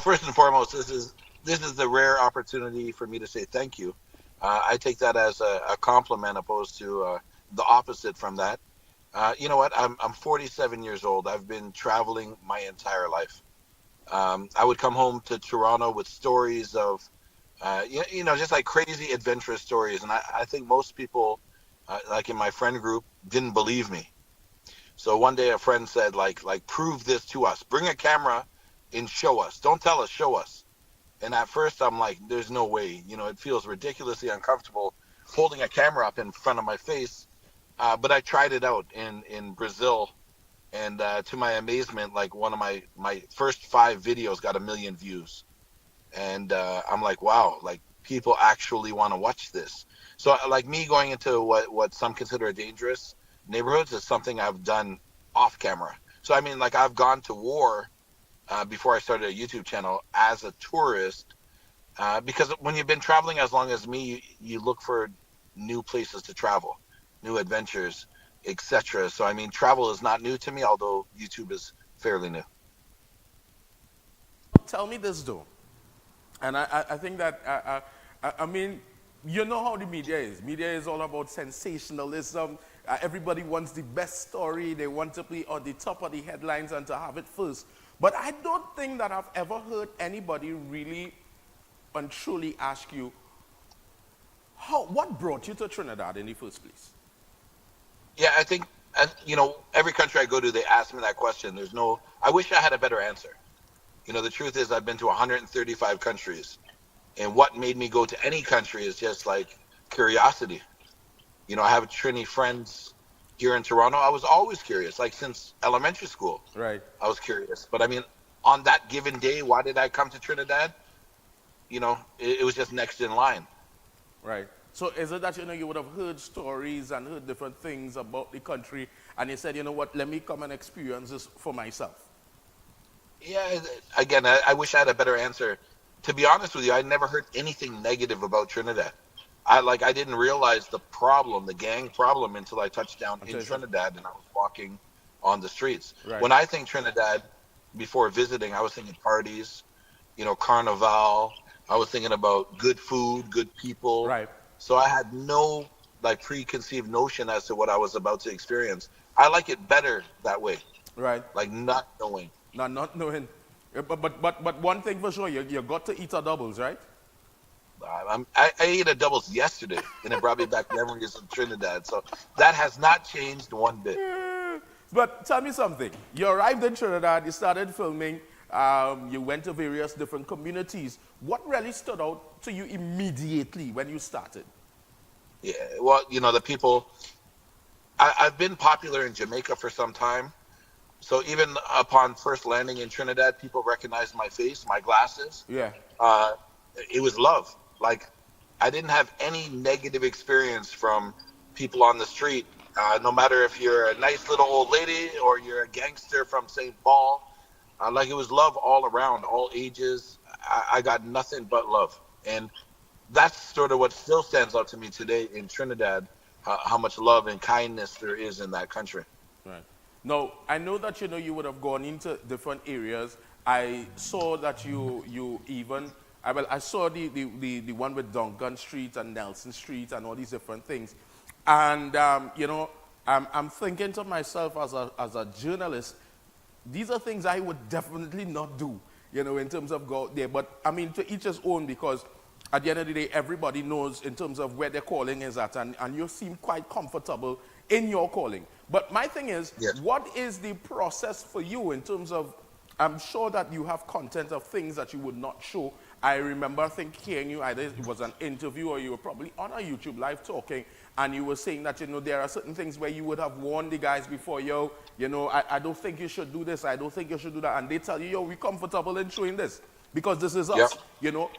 Well, first and foremost, this is the rare opportunity for me to say thank you. I take that as a compliment, opposed to the opposite from that. You know what? I'm 47 years old. I've been traveling my entire life. I would come home to Toronto with stories of, just like crazy adventurous stories, and I think most people, like in my friend group, didn't believe me. So one day a friend said, like prove this to us. Bring a camera and show us. Don't tell us, show us. And at first I'm like, there's no way. It feels ridiculously uncomfortable holding a camera up in front of my face. But I tried it out in Brazil, and to my amazement, like one of my first 5 videos got 1 million views. And I'm like, wow, like people actually want to watch this. So like me going into what some consider dangerous neighborhoods is something I've done off camera. So I mean, like I've gone to war before I started a YouTube channel as a tourist, because when you've been traveling as long as me, you look for new places to travel, new adventures, etc. So I mean, travel is not new to me, although YouTube is fairly new. Tell me this though, and I think that I mean, you know how the media is. Media is all about sensationalism. Everybody wants the best story. They want to be on the top of the headlines and to have it first. But I don't think that I've ever heard anybody really and truly ask you, what brought you to Trinidad in the first place? Yeah, I think, and every country I go to, they ask me that question. I wish I had a better answer. The truth is I've been to 135 countries, and what made me go to any country is just like curiosity. I have Trini friends here in Toronto. I was always curious, like since elementary school. Right. I was curious. But I mean, on that given day, why did I come to Trinidad? It was just next in line. Right. So is it that you would have heard stories and heard different things about the country, and you said, you know what, let me come and experience this for myself? Yeah, again, I wish I had a better answer. To be honest with you, I never heard anything negative about Trinidad. I didn't realize the gang problem, until I touched down in Trinidad and I was walking on the streets. Right. When I think Trinidad, before visiting, I was thinking parties, carnival. I was thinking about good food, good people. Right. So I had no preconceived notion as to what I was about to experience. I like it better that way. Right. Like not knowing. Not knowing. But one thing for sure, you got to eat a doubles, right? I ate a doubles yesterday, and it brought me back memories of Trinidad. So that has not changed one bit. But tell me something. You arrived in Trinidad, you started filming, you went to various different communities. What really stood out to you immediately when you started? Yeah, well, the people. I've been popular in Jamaica for some time. So even upon first landing in Trinidad, people recognized my face, my glasses. Yeah. It was love. Like, I didn't have any negative experience from people on the street. No matter if you're a nice little old lady or you're a gangster from St. Paul, it was love all around, all ages. I got nothing but love. And that's sort of what still stands out to me today in Trinidad, how much love and kindness there is in that country. Right. Now, I know that you would have gone into different areas. I saw that I saw the one with Duncan Street and Nelson Street and all these different things. And, I'm thinking to myself as a journalist, these are things I would definitely not do, in terms of go out there. But, I mean, to each his own, because at the end of the day, everybody knows in terms of where their calling is at, and you seem quite comfortable in your calling. But my thing is, yes. What is the process for you in terms of, I'm sure that you have content of things that you would not show. I remember hearing you, either it was an interview or you were probably on a YouTube live talking, and you were saying that, there are certain things where you would have warned the guys before, I don't think you should do this, I don't think you should do that, and they tell you, we're comfortable in showing this, because this is us,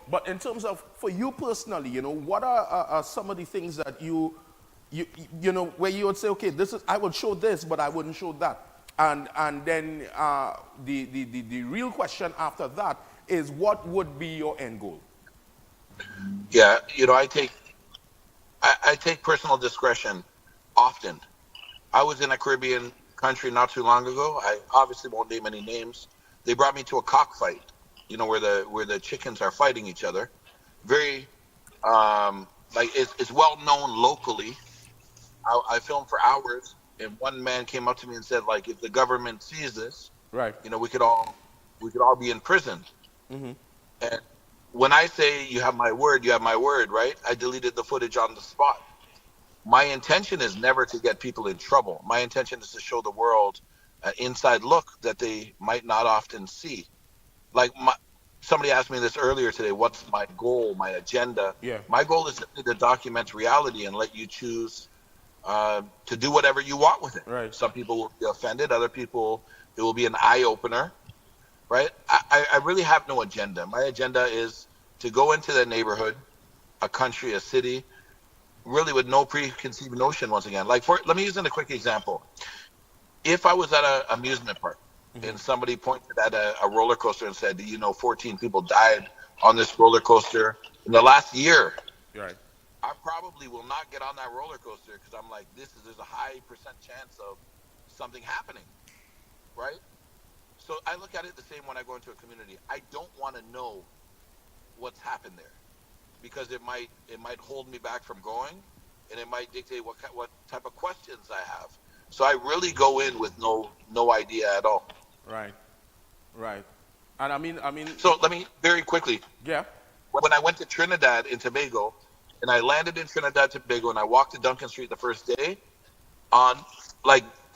But in terms of, for you personally, what are some of the things that you where you would say, okay, I would show this, but I wouldn't show that. And then the real question after that is, what would be your end goal? Yeah, I take personal discretion often. I was in a Caribbean country not too long ago. I obviously won't name any names. They brought me to a cockfight where the chickens are fighting each other. Very like it's well known locally. I filmed for hours, and one man came up to me and said, like, if the government sees this, Right. we could all be in prison. Mm-hmm. And when I say you have my word, right? I deleted the footage on the spot. My intention is never to get people in trouble. My intention is to show the world an inside look that they might not often see. Like somebody asked me this earlier today, what's my goal, my agenda? Yeah. My goal is simply to document reality and let you choose to do whatever you want with it. Right. Some people will be offended. Other people, it will be an eye-opener. Right? I really have no agenda. My agenda is to go into the neighborhood, a country, a city, really with no preconceived notion once again. Like, let me use a quick example. If I was at an amusement park and somebody pointed at a roller coaster and said, 14 people died on this roller coaster in the last year, Right. I probably will not get on that roller coaster because I'm like, there's a high percent chance of something happening, right? So I look at it the same when I go into a community. I don't want to know what's happened there because it might hold me back from going, and it might dictate what type of questions I have. So I really go in with no idea at all. Right. Right. And I mean. So let me very quickly. Yeah. When I went to Trinidad and Tobago, and I landed in Trinidad and Tobago, and I walked to Duncan Street the first day, I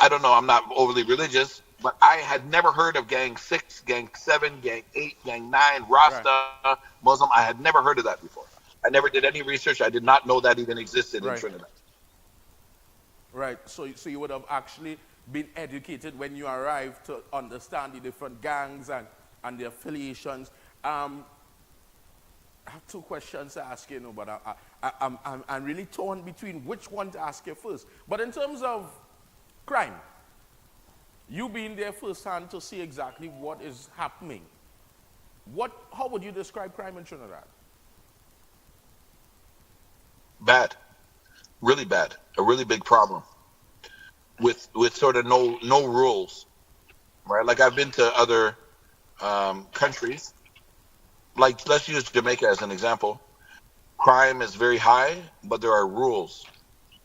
don't know, I'm not overly religious, but I had never heard of Gang 6, Gang 7, Gang 8, Gang 9, Rasta, right. Muslim. I had never heard of that before. I never did any research. I did not know that even existed in Trinidad. Right. So you would have actually been educated when you arrived to understand the different gangs and the affiliations. I have two questions to ask you, but I'm really torn between which one to ask you first. But in terms of crime, you being there firsthand to see exactly what is happening, how would you describe crime in Trinidad? Bad. Really bad. A really big problem. With sort of no rules. Right? Like, I've been to other countries. Like, let's use Jamaica as an example. Crime is very high, but there are rules.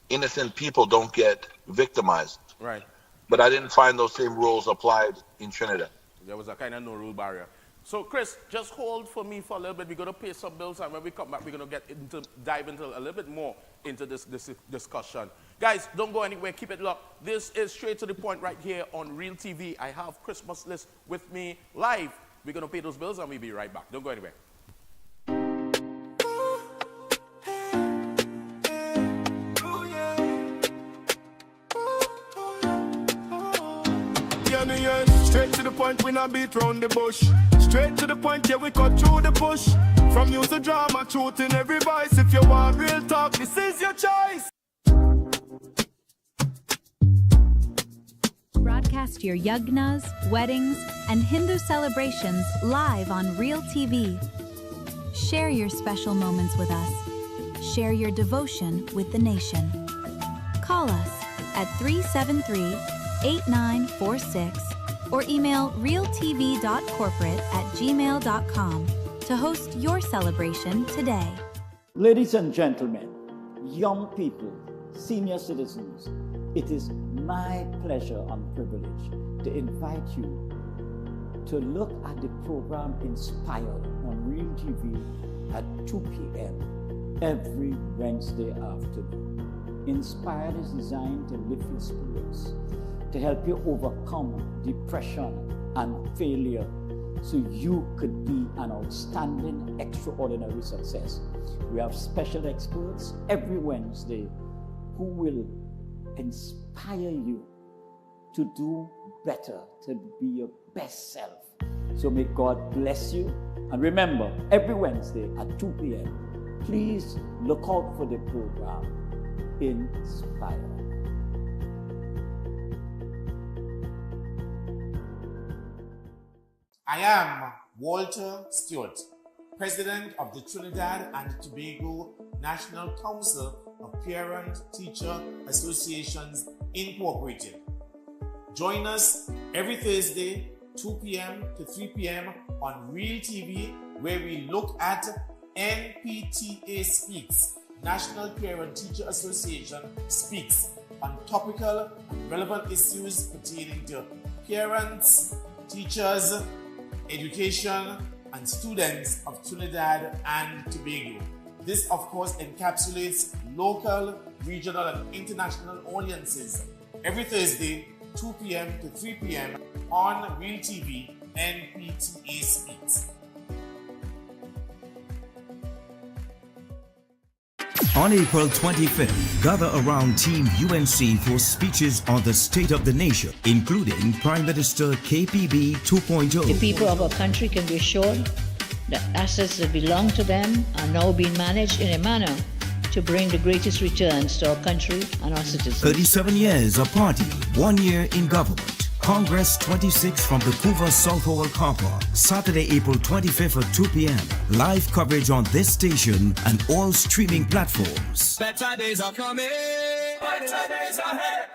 Innocent people don't get victimized. Right. But I didn't find those same rules applied in Trinidad. There was a kind of no-rule barrier. So, Chris, just hold for me for a little bit. We're going to pay some bills, and when we come back, we're going to dive into a little bit more into this discussion. Guys, don't go anywhere. Keep it locked. This is Straight to the Point right here on Real TV. I have Christmas List with me live. We're going to pay those bills, and we'll be right back. Don't go anywhere. Straight to the point, we not beat round the bush. Straight to the point, yeah, we cut through the push. From news to drama, truth in every voice. If you want real talk, this is your choice. Broadcast your yagnas, weddings, and Hindu celebrations live on Real TV. Share your special moments with us. Share your devotion with the nation. Call us at 373-8946 or email realtv.corporate@gmail.com to host your celebration today. Ladies and gentlemen, young people, senior citizens, it is my pleasure and privilege to invite you to look at the program Inspired on Real TV at 2 p.m. every Wednesday afternoon. Inspired is designed to lift your spirits, to help you overcome depression and failure so you could be an outstanding, extraordinary success. We have special experts every Wednesday who will inspire you to do better, to be your best self. So may God bless you. And remember, every Wednesday at 2 p.m., please look out for the program Inspire. I am Walter Stewart, President of the Trinidad and Tobago National Council of Parent-Teacher Associations Incorporated. Join us every Thursday, 2 p.m. to 3 p.m. on Real TV, where we look at NPTA Speaks, National Parent Teacher Association Speaks, on topical and relevant issues pertaining to parents, teachers, education, and students of Trinidad and Tobago. This, of course, encapsulates local, regional, and international audiences every Thursday, 2 p.m. to 3 p.m. on Real TV, NPTA Speaks. On April 25th, gather around Team UNC for speeches on the state of the nation, including Prime Minister KPB 2.0. The people of our country can be assured that assets that belong to them are now being managed in a manner to bring the greatest returns to our country and our citizens. 37 years of party, 1 year in government. Congress 26 from the Couva South Hall car park, Saturday, April 25th at 2 p.m. Live coverage on this station and all streaming platforms. Better days are coming. Better days ahead.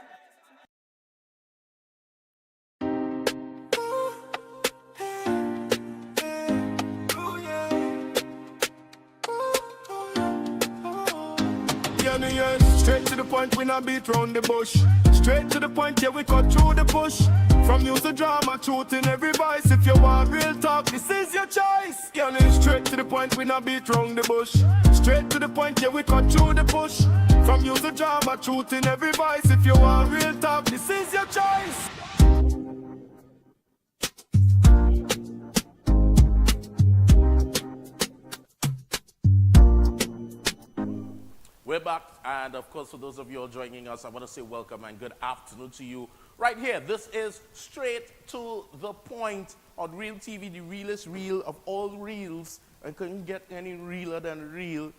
Straight to the point, we not beat round the bush. Straight to the point, yeah, we cut through the bush. From news to drama, truth in every voice. If you want real talk, this is your choice. Yeah, straight to the point, we not beat round the bush. Straight to the point, yeah, we cut through the bush. From news to drama, truth in every voice. If you want real talk, this is your choice. We're back, and of course, for those of you all joining us, I want to say welcome and good afternoon to you. Right here, this is Straight to the Point on Real TV, the realest reel of all reels, and couldn't get any realer than real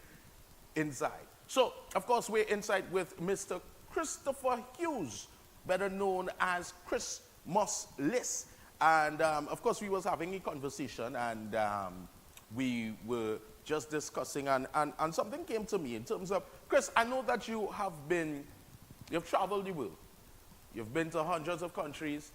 inside. So, of course, we're inside with Mr. Christopher Hughes, better known as Chris Liss. And, of course, we was having a conversation, and we were just discussing, and something came to me in terms of, Chris, I know that you've traveled the world. You've been to hundreds of countries.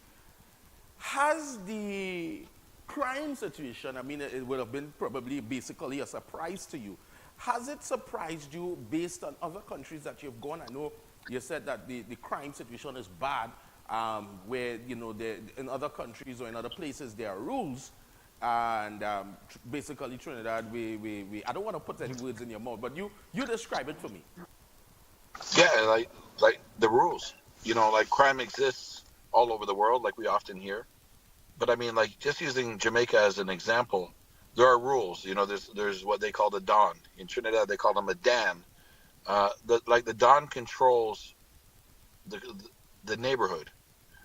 Has the crime situation, I mean, it would have been probably basically a surprise to you. Has it surprised you based on other countries that you've gone? I know you said that the crime situation is bad, where, you know, in other countries or in other places there are rules. And basically, Trinidad, I don't want to put any words in your mouth, but you describe it for me. Yeah, like the rules. You know, like crime exists all over the world, like we often hear. But I mean, like just using Jamaica as an example, there are rules. You know, there's what they call the Don. In Trinidad, they call them a Dan. The Don controls the neighborhood.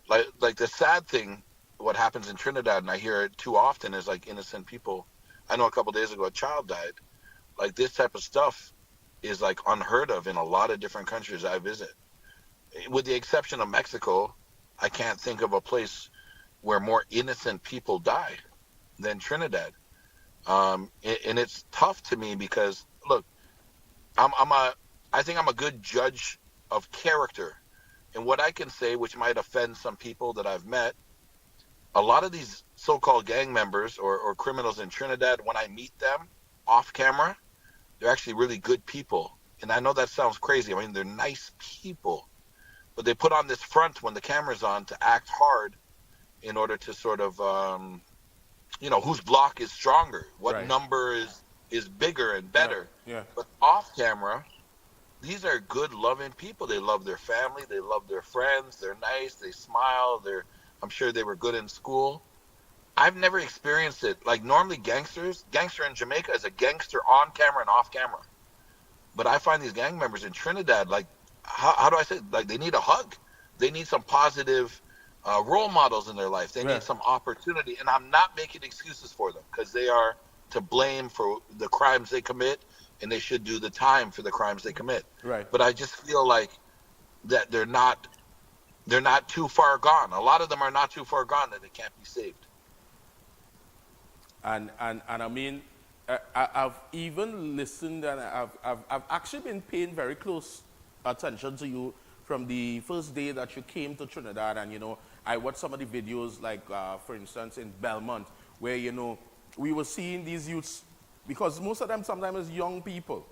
Like the sad thing, what happens in Trinidad, and I hear it too often, is like innocent people. I know a couple days ago a child died. Like this type of stuff is like unheard of in a lot of different countries I visit. With the exception of Mexico, I can't think of a place where more innocent people die than Trinidad. And it's tough to me because, look, I think I'm a good judge of character. And what I can say, which might offend some people that I've met, a lot of these so-called gang members or criminals in Trinidad, when I meet them off camera, they're actually really good people. And I know that sounds crazy. I mean, they're nice people. But they put on this front when the camera's on to act hard in order to sort of, you know, whose block is stronger, what number is bigger and better. Yeah. But off camera, these are good, loving people. They love their family. They love their friends. They're nice. They smile. I'm sure they were good in school. I've never experienced it. Like normally gangster in Jamaica is a gangster on camera and off camera. But I find these gang members in Trinidad, like, how do I say it? Like they need a hug. They need some positive role models in their life. They need some opportunity. And I'm not making excuses for them because they are to blame for the crimes they commit, and they should do the time for the crimes they commit. Right. But I just feel like that they're not too far gone. A lot of them are not too far gone that they can't be saved. And I mean, I've even listened, and I've actually been paying very close attention to you from the first day that you came to Trinidad, and you know, I watched some of the videos, like, for instance, in Belmont, where, you know, we were seeing these youths, because most of them sometimes young people,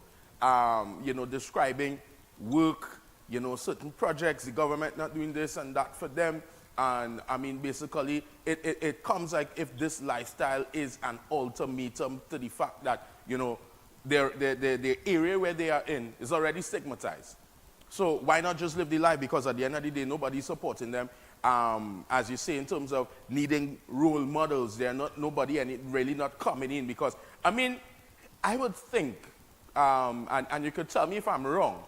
you know, describing work, you know, certain projects, the government not doing this and that for them. And I mean, basically, it comes like if this lifestyle is an ultimatum to the fact that, you know, the area where they are in is already stigmatized. So why not just live the life? Because at the end of the day, nobody's supporting them. As you say, in terms of needing role models, they're not nobody, and it really not coming in. Because I mean, I would think, and you could tell me if I'm wrong,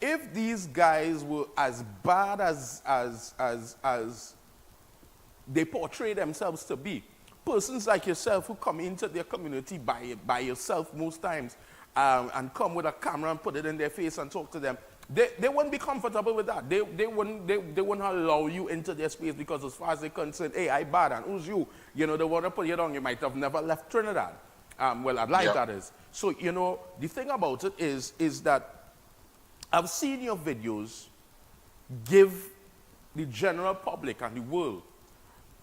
if these guys were as bad as they portray themselves to be, persons like yourself who come into their community by yourself most times, and come with a camera and put it in their face and talk to them, they wouldn't be comfortable with that. They wouldn't allow you into their space, because as far as they're concerned, hey, I bad, and who's you? You know, they want to put you down. You might have never left Trinidad. Well, I'd like that is. So, you know, the thing about it is that I've seen your videos give the general public and the world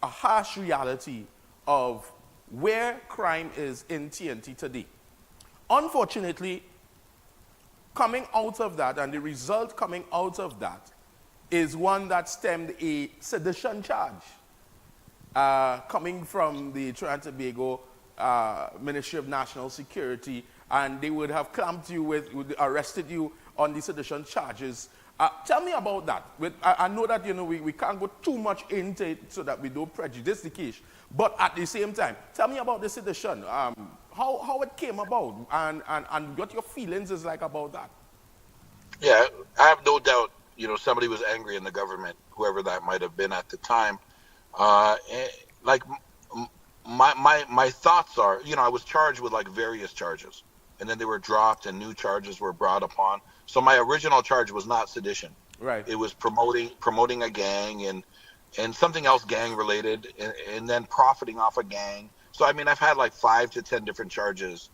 a harsh reality of where crime is in TNT today. Unfortunately, coming out of that, and the result coming out of that, is one that stemmed a sedition charge coming from the Trinidad and Tobago Ministry of National Security, and they would have clamped you would arrested you on the sedition charges. Tell me about that. I know that, you know, we can't go too much into it so that we don't prejudice the case, but at the same time, tell me about the sedition, how it came about, and what your feelings is like about that. Yeah, I have no doubt, you know, somebody was angry in the government, whoever that might have been at the time. Like, my thoughts are, you know, I was charged with like various charges, and then they were dropped and new charges were brought upon. So my original charge was not sedition. Right. It was promoting a gang and something else gang related, and then profiting off a gang. So I mean, I've had like 5 to 10 different charges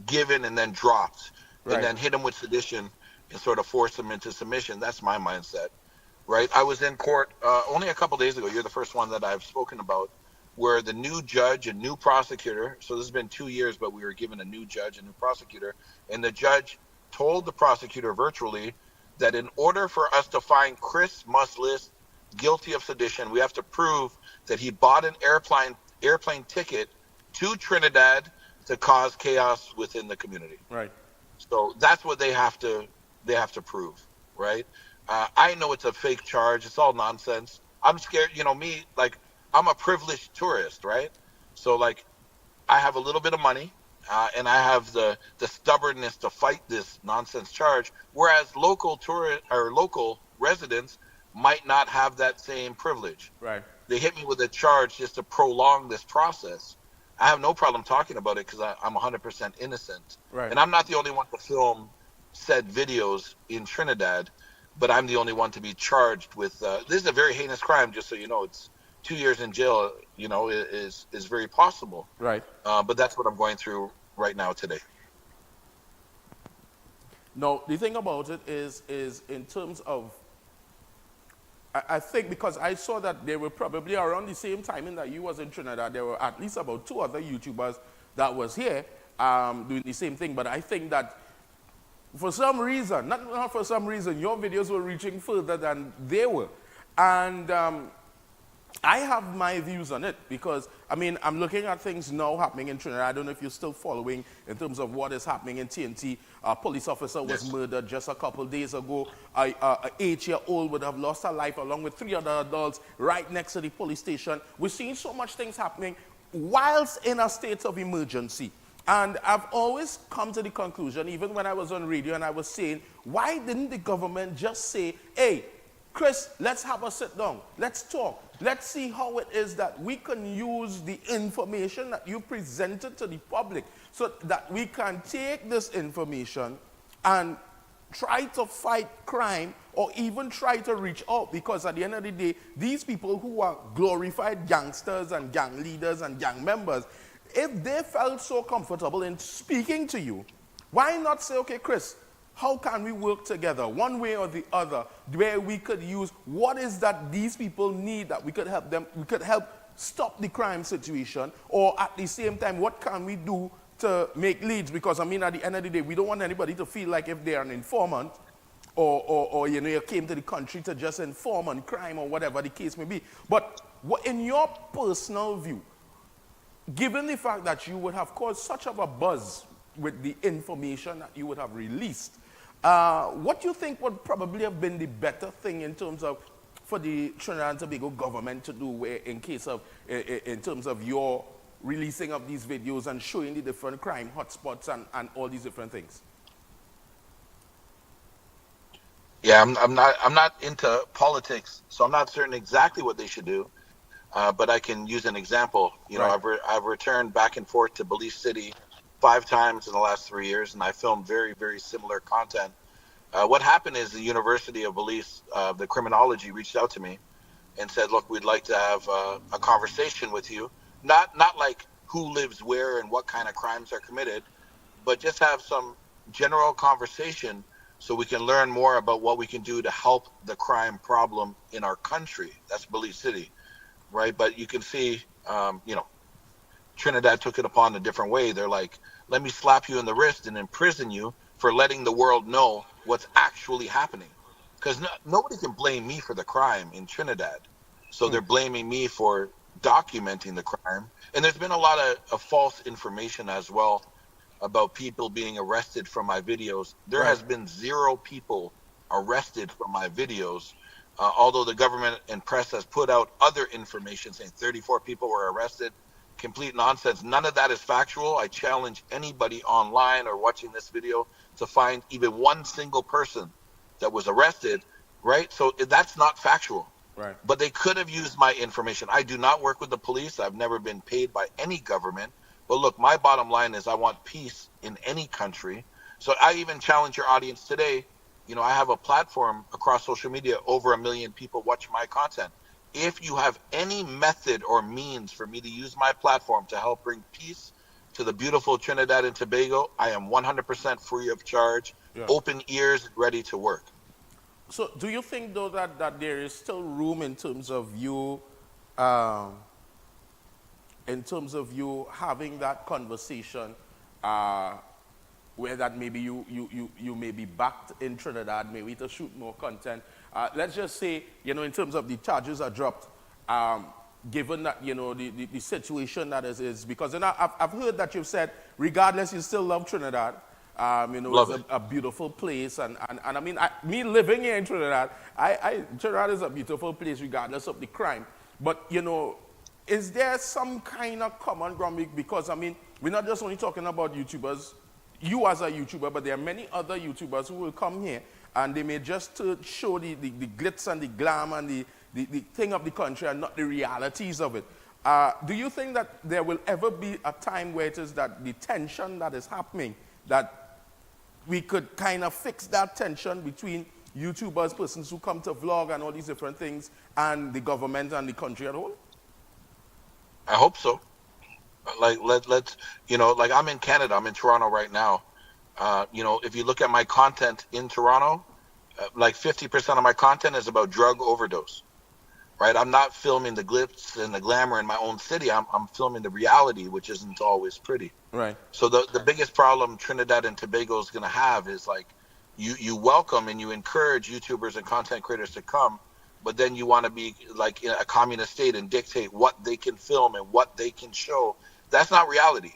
given and then dropped, and then hit them with sedition and sort of force them into submission. That's my mindset, right? I was in court only a couple days ago. You're the first one that I've spoken about, where the new judge and new prosecutor, so this has been 2 years, but we were given a new judge and new prosecutor, and the judge told the prosecutor virtually that in order for us to find Chris Muslis guilty of sedition, we have to prove that he bought an airplane ticket to Trinidad to cause chaos within the community. Right. So that's what they have to prove, right? I know it's a fake charge. It's all nonsense. I'm scared. You know, me, like, I'm a privileged tourist, right? So, like, I have a little bit of money, and I have the stubbornness to fight this nonsense charge, whereas local residents might not have that same privilege. Right. They hit me with a charge just to prolong this process. I have no problem talking about it because I'm 100% innocent. Right. And I'm not the only one to film said videos in Trinidad, but I'm the only one to be charged with this is a very heinous crime, just so you know. It's 2 years in jail, you know, is very possible. Right. But that's what I'm going through right now today. No, the thing about it is in terms of, I think because I saw that they were probably around the same timing that you was in Trinidad, there were at least about 2 other YouTubers that was here doing the same thing. But I think that for some reason, not for some reason, your videos were reaching further than they were. And I have my views on it because, I mean, I'm looking at things now happening in Trinidad. I don't know if you're still following in terms of what is happening in TNT. A police officer was murdered just a couple days ago. An 8-year-old would have lost her life along with 3 other adults right next to the police station. We're seeing so much things happening whilst in a state of emergency. And I've always come to the conclusion, even when I was on radio and I was saying, why didn't the government just say, hey, Chris, let's have a sit down. Let's talk. Let's see how it is that we can use the information that you presented to the public so that we can take this information and try to fight crime or even try to reach out, because at the end of the day, these people who are glorified gangsters and gang leaders and gang members, if they felt so comfortable in speaking to you, why not say, okay, Chris, how can we work together, one way or the other, where we could use what is that these people need that we could help them, we could help stop the crime situation, or at the same time, what can we do to make leads? Because I mean, at the end of the day, we don't want anybody to feel like if they're an informant, or you know, you came to the country to just inform on crime or whatever the case may be. But what, in your personal view, given the fact that you would have caused such of a buzz with the information that you would have released, what do you think would probably have been the better thing in terms of for the Trinidad and Tobago government to do, where in terms of your releasing of these videos and showing the different crime hotspots and all these different things? Yeah, I'm not into politics, so I'm not certain exactly what they should do. But I can use an example. You know, I've returned back and forth to Belize City 5 times in the last 3 years, and I filmed very, very similar content. What happened is the University of Belize, the criminology, reached out to me and said, look, we'd like to have a conversation with you. Not like who lives where and what kind of crimes are committed, but just have some general conversation so we can learn more about what we can do to help the crime problem in our country. That's Belize City, right? But you can see, you know, Trinidad took it upon a different way. They're like, let me slap you in the wrist and imprison you for letting the world know what's actually happening. Because nobody can blame me for the crime in Trinidad. So they're blaming me for documenting the crime. And there's been a lot of false information as well about people being arrested from my videos. There has been 0 people arrested from my videos, although the government and press has put out other information saying 34 people were arrested. Complete nonsense. None of that is factual. I challenge anybody online or watching this video to find even one single person that was arrested, right? So that's not factual. Right. But they could have used my information. I do not work with the police. I've never been paid by any government. But look, my bottom line is I want peace in any country. So I even challenge your audience today. You know, I have a platform across social media. Over 1 million people watch my content. If you have any method or means for me to use my platform to help bring peace to the beautiful Trinidad and Tobago, I am 100% free of charge, open ears, ready to work. So do you think, though, that there is still room in terms of you having that conversation where that maybe you may be backed in Trinidad, maybe to shoot more content? Let's just say, you know, in terms of the charges are dropped, given that, you know, the situation that is because, you know, I've heard that you've said, regardless, you still love Trinidad. You know, Love it's a beautiful place, and I mean, me living here in Trinidad, Trinidad is a beautiful place regardless of the crime. But, you know, is there some kind of common ground? Because, I mean, we're not just only talking about YouTubers, you as a YouTuber, but there are many other YouTubers who will come here, and they may just show the glitz and the glam and the thing of the country and not the realities of it. Do you think that there will ever be a time where it is that the tension that is happening, that we could kind of fix that tension between YouTubers, persons who come to vlog and all these different things, and the government and the country at all? I hope so. Like, let's, you know, like I'm in Canada, I'm in Toronto right now. You know, if you look at my content in Toronto, like 50% of my content is about drug overdose, right? I'm not filming the glitz and the glamour in my own city. I'm filming the reality, which isn't always pretty. Right. So the biggest problem Trinidad and Tobago is going to have is like you welcome and you encourage YouTubers and content creators to come, but then you want to be like in a communist state and dictate what they can film and what they can show. That's not reality,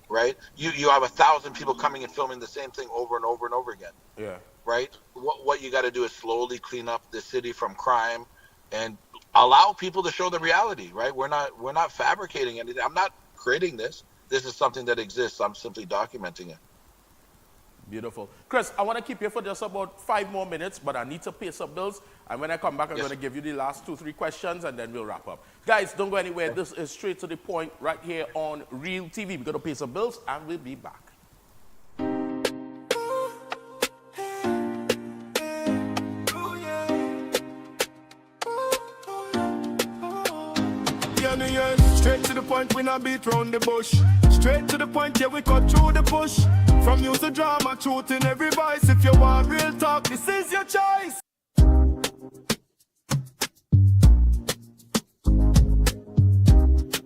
right? You have 1,000 people coming and filming the same thing over and over and over again. Yeah. Right? What you got to do is slowly clean up the city from crime and allow people to show the reality, right? We're not fabricating anything. I'm not creating this. This is something that exists. I'm simply documenting it. Beautiful. Chris, I want to keep you for just about 5 more minutes, but I need to pay some bills. And when I come back, I'm going to give you the last 2-3 questions, and then we'll wrap up. Guys, don't go anywhere. This is straight to the point right here on Real TV. We're going to pay some bills, and we'll be back. Straight to the point. point, we not beat round the bush. Straight to the point, yeah, we cut through the bush. From use the drama, truth in every voice. If you want real talk, this is your choice.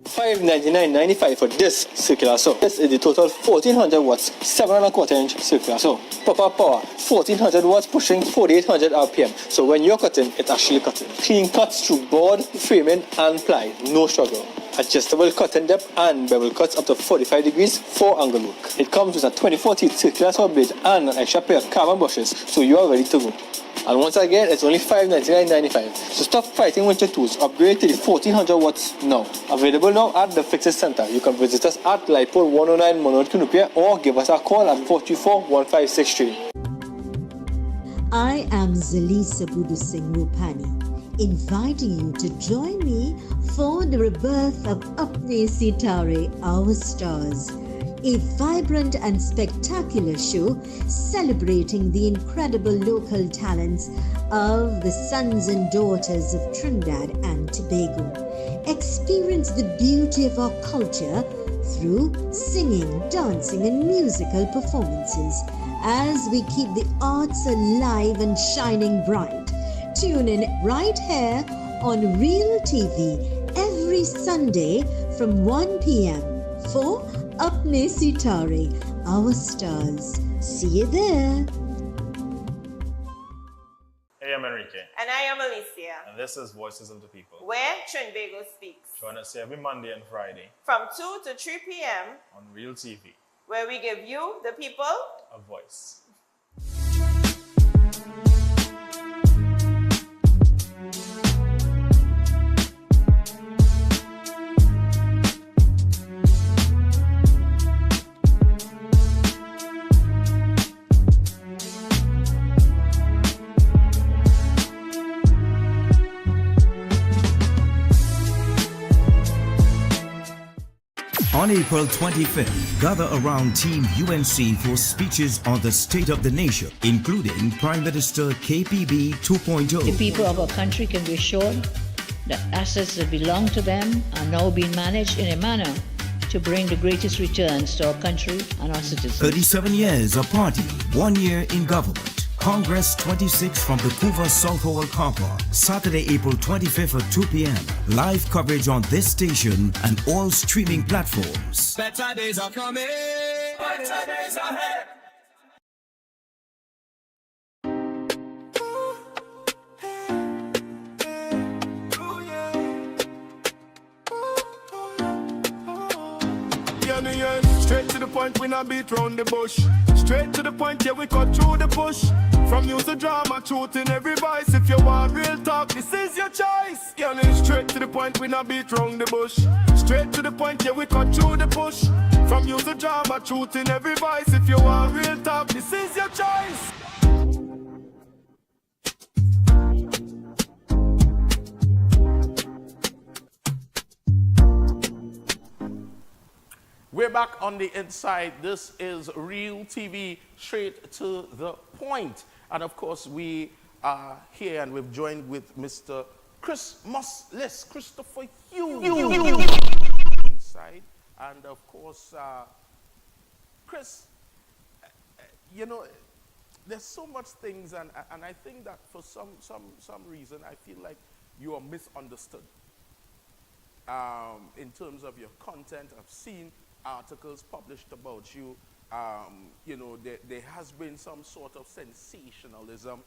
$599.95 for this circular saw. This is the total 1400 watts, 7¼ inch circular saw. Proper power, 1400 watts pushing 4800 RPM. So when you're cutting, it's actually cutting. Clean cuts through board, framing and ply, no struggle. Adjustable cutting depth and bevel cuts up to 45 degrees for angle work. It comes with a 24 teeth circular saw blade and an extra pair of carbon brushes, so you are ready to go. And once again, it's only $599.95. So stop fighting with your tools. Upgrade to the 1400 watts now. Available now at the Fixes Center. You can visit us at Lipole 109 Monroe Cunupia or give us a call at 424-1563. I am Zalisa Budu Singh Rupani, inviting you to join me for the rebirth of Apne Sitare, Our Stars, a vibrant and spectacular show celebrating the incredible local talents of the sons and daughters of Trinidad and Tobago. Experience the beauty of our culture through singing, dancing and musical performances as we keep the arts alive and shining bright. Tune in right here on Real TV every Sunday from 1 p.m. for Apne Sitare, Our Stars. See you there. Hey, I'm Enrique. And I am Alicia. And this is Voices of the People, where Trinbago speaks. join us every Monday and Friday From 2 to 3 p.m. on Real TV, where we give you, the people, a voice. On April 25th, gather around Team UNC for speeches on the state of the nation, including Prime Minister KPB 2.0. The people of our country can be assured that assets that belong to them are now being managed in a manner to bring the greatest returns to our country and our citizens. 37 years of party, 1 year in government. Congress 26 from the Couva South Hall car park, Saturday, April 25th at 2 p.m. Live coverage on this station and all streaming platforms. Better days are coming. Better days ahead. Straight to the point, we not beat round the bush. Straight to the point, yeah, we cut through the bush. From use the drama, truth in every voice. If you want real talk, this is your choice. Yeah, straight to the point, we not beat round the bush. Straight to the point, yeah, we cut through the bush. From use the drama, truth in every voice. If you want real talk, this is your choice. We're back on the inside. This is Real TV, straight to the point. And of course, we are here and we've joined with Mr. Christopher Hughes inside. And of course, Chris, you know, there's so much things, and I think that for some reason, I feel like you are misunderstood in terms of your content. I've seen articles published about you. You know, there has been some sort of sensationalism.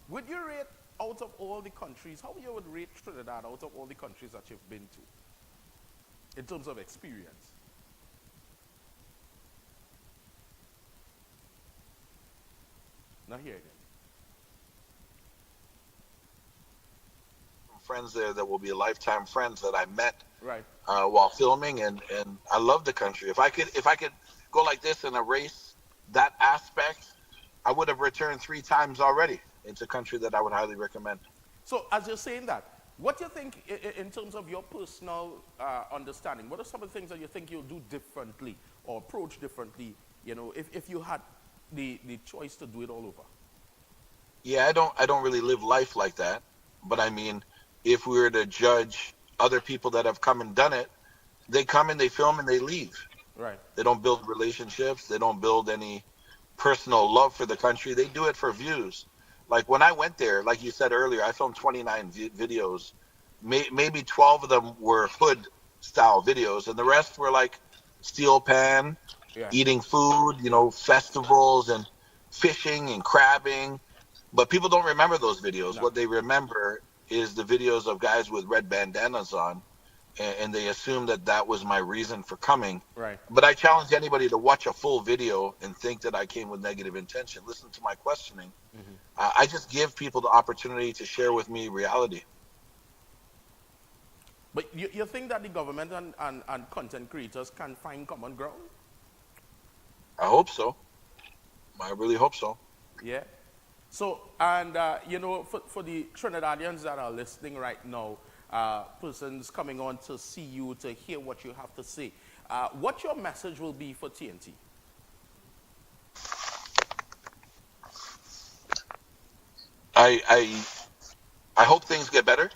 Would you rate, out of all the countries, how you would rate Trinidad out of all the countries that you've been to in terms of experience? Not here again. Friends there that will be lifetime friends that I met right while filming, and I love the country. If I could go like this and erase that aspect, I would have returned 3 times already. It's a country that I would highly recommend. So as you're saying that, what do you think in terms of your personal understanding? What are some of the things that you think you'll do differently or approach differently, you know, if you had the choice to do it all over? Yeah, I don't really live life like that, but I mean, if we were to judge other people that have come and done it, they come and they film and they leave. Right. They don't build relationships. They don't build any personal love for the country. They do it for views. Like when I went there, like you said earlier, I filmed 29 videos. Maybe 12 of them were hood style videos, and the rest were like steel pan, eating food, festivals and fishing and crabbing. But people don't remember those videos. No. What they remember is the videos of guys with red bandanas on, and they assume that was my reason for coming. Right. But I challenge anybody to watch a full video and think that I came with negative intention. Listen to my questioning. Mm-hmm. I just give people the opportunity to share with me reality. But you think that the government and content creators can find common ground? I hope so. I really hope so. Yeah. So, and, for the Trinidadians that are listening right now, persons coming on to see you, to hear what you have to say, what your message will be for TNT? I hope things get better.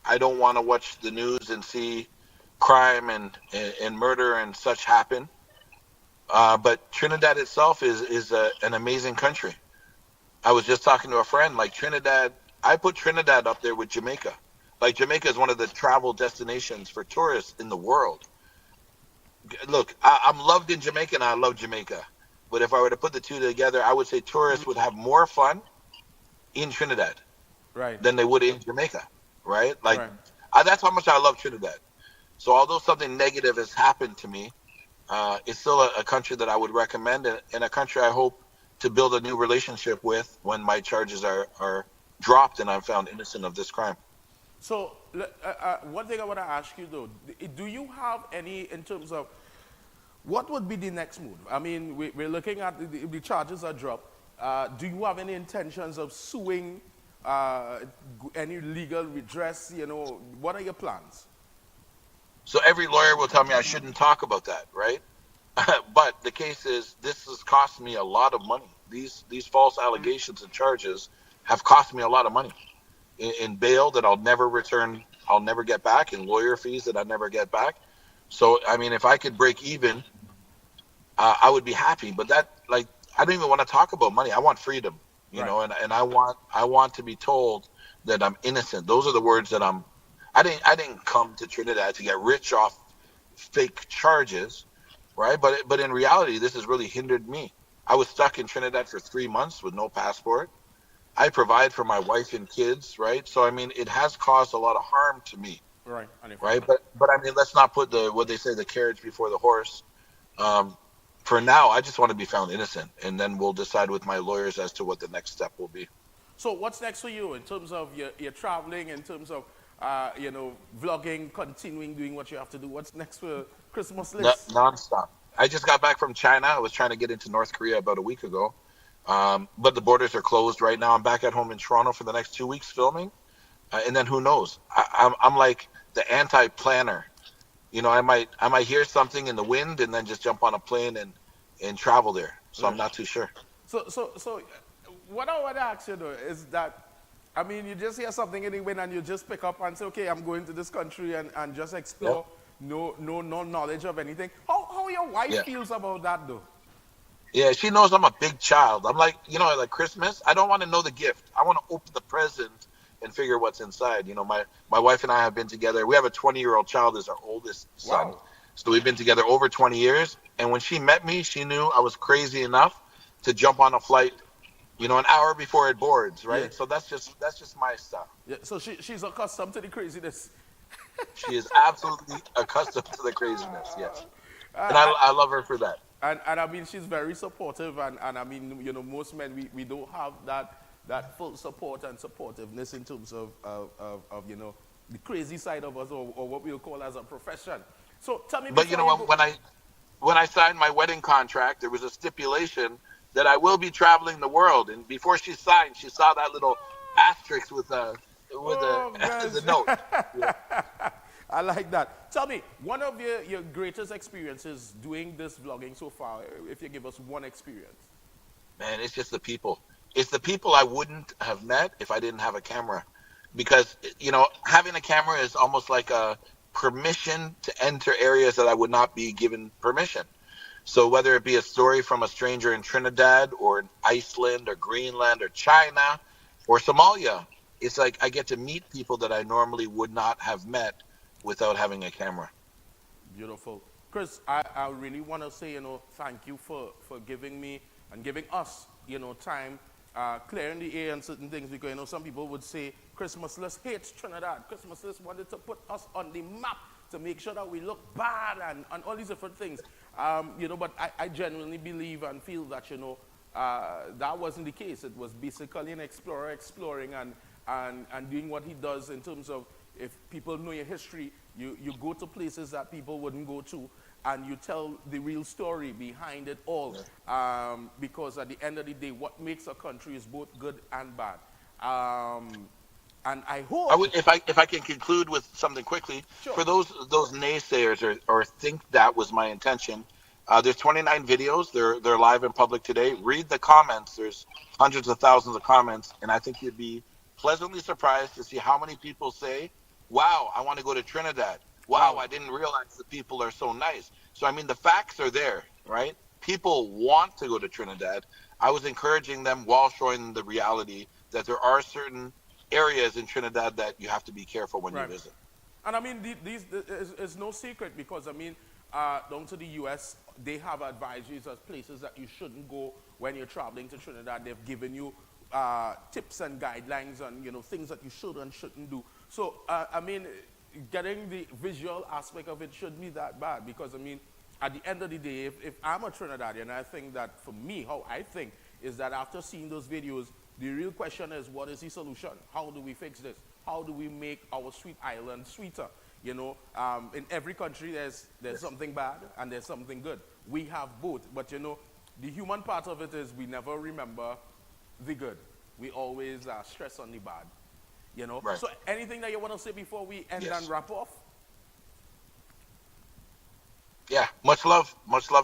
I don't want to watch the news and see crime and murder and such happen. But Trinidad itself is an amazing country. I was just talking to a friend, like Trinidad, I put Trinidad up there with Jamaica. Like Jamaica is one of the travel destinations for tourists in the world. Look, I'm loved in Jamaica and I love Jamaica. But if I were to put the two together, I would say tourists would have more fun in Trinidad than they would in Jamaica, right? Like, that's how much I love Trinidad. So although something negative has happened to me, it's still a country that I would recommend, and a country I hope to build a new relationship with when my charges are dropped and I'm found innocent of this crime. So one thing I want to ask you though, do you have any, in terms of, what would be the next move? I mean, we're looking at the charges are dropped. Do you have any intentions of suing, any legal redress? What are your plans? So every lawyer will tell me I shouldn't talk about that, right? But the case is, this has cost me a lot of money. These false allegations and charges have cost me a lot of money in bail that I'll never return, I'll never get back, and lawyer fees that I never get back. So, I mean, if I could break even, I would be happy. But I don't even want to talk about money. I want freedom, you know, and I want to be told that I'm innocent. Those are the words that I didn't come to Trinidad to get rich off fake charges, right? But in reality, this has really hindered me. I was stuck in Trinidad for 3 months with no passport. I provide for my wife and kids, right? So I mean, it has caused a lot of harm to me, right? But I mean, let's not put the carriage before the horse. For now, I just want to be found innocent, and then we'll decide with my lawyers as to what the next step will be. So what's next for you in terms of your traveling, in terms of vlogging, continuing doing what you have to do? What's next for Christmas list? Non-stop. I just got back from China. I was trying to get into North Korea about a week ago, but the borders are closed right now. I'm back at home in Toronto for the next 2 weeks filming, and then who knows? I'm like the anti-planner. You know, I might hear something in the wind and then just jump on a plane and travel there. So I'm not too sure. So what I want to ask you though is that, I mean, you just hear something in the wind and you just pick up and say, okay, I'm going to this country and just explore. Yep. No knowledge of anything. How your wife feels about that though? Yeah, she knows I'm a big child. I'm like, you know, like Christmas, I don't want to know the gift. I want to open the present and figure what's inside. You know, my wife and I have been together. We have a 20-year-old child as our oldest son. Wow. So we've been together over 20 years. And when she met me, she knew I was crazy enough to jump on a flight, you know, an hour before it boards, right? Yeah. So that's just my style. Yeah. So she's accustomed to the craziness. She is absolutely accustomed to the craziness, yes. And I love her for that. And I mean, she's very supportive. And I mean, you know, most men, we don't have that full support and supportiveness in terms of you know, the crazy side of us, or what we'll call as a profession. So tell me. But you know, when I signed my wedding contract, there was a stipulation that I will be traveling the world. And before she signed, she saw that little asterisk with a note. Yeah. I like that. Tell me, one of your greatest experiences doing this vlogging so far, if you give us one experience. Man, it's just the people. It's the people I wouldn't have met if I didn't have a camera. Because, you know, having a camera is almost like a permission to enter areas that I would not be given permission. So whether it be a story from a stranger in Trinidad or in Iceland or Greenland or China or Somalia, it's like I get to meet people that I normally would not have met without having a camera. Beautiful. Chris, I really want to say, thank you for giving me and giving us, time, clearing the air and certain things, because, some people would say, Chris Merciless hates Trinidad. Chris Merciless wanted to put us on the map to make sure that we look bad and all these different things. But I genuinely believe and feel that, that wasn't the case. It was basically an explorer exploring and doing what he does in terms of, if people know your history, you go to places that people wouldn't go to, and you tell the real story behind it all. Because at the end of the day, what makes a country is both good and bad. And I hope... if I can conclude with something quickly, sure. For those naysayers or think that was my intention, there's 29 videos. They're live in public today. Read the comments. There's hundreds of thousands of comments, and I think you'd be pleasantly surprised to see how many people say, wow, I want to go to Trinidad. Wow, I didn't realize the people are so nice. So, I mean, the facts are there, right? People want to go to Trinidad. I was encouraging them while showing them the reality that there are certain areas in Trinidad that you have to be careful when you visit. And I mean, these is no secret, because I mean, down to the U.S., they have advisories as places that you shouldn't go when you're traveling to Trinidad. They've given you tips and guidelines on, things that you should and shouldn't do. So, I mean, getting the visual aspect of it shouldn't be that bad, because I mean, at the end of the day, if I'm a Trinidadian, I think that for me, how I think is that after seeing those videos, the real question is, what is the solution? How do we fix this? How do we make our sweet island sweeter? In every country, there's something bad and there's something good. We have both, but the human part of it is we never remember the good. We always stress on the bad. Right. So anything that you want to say before we end and wrap off? Yeah, much love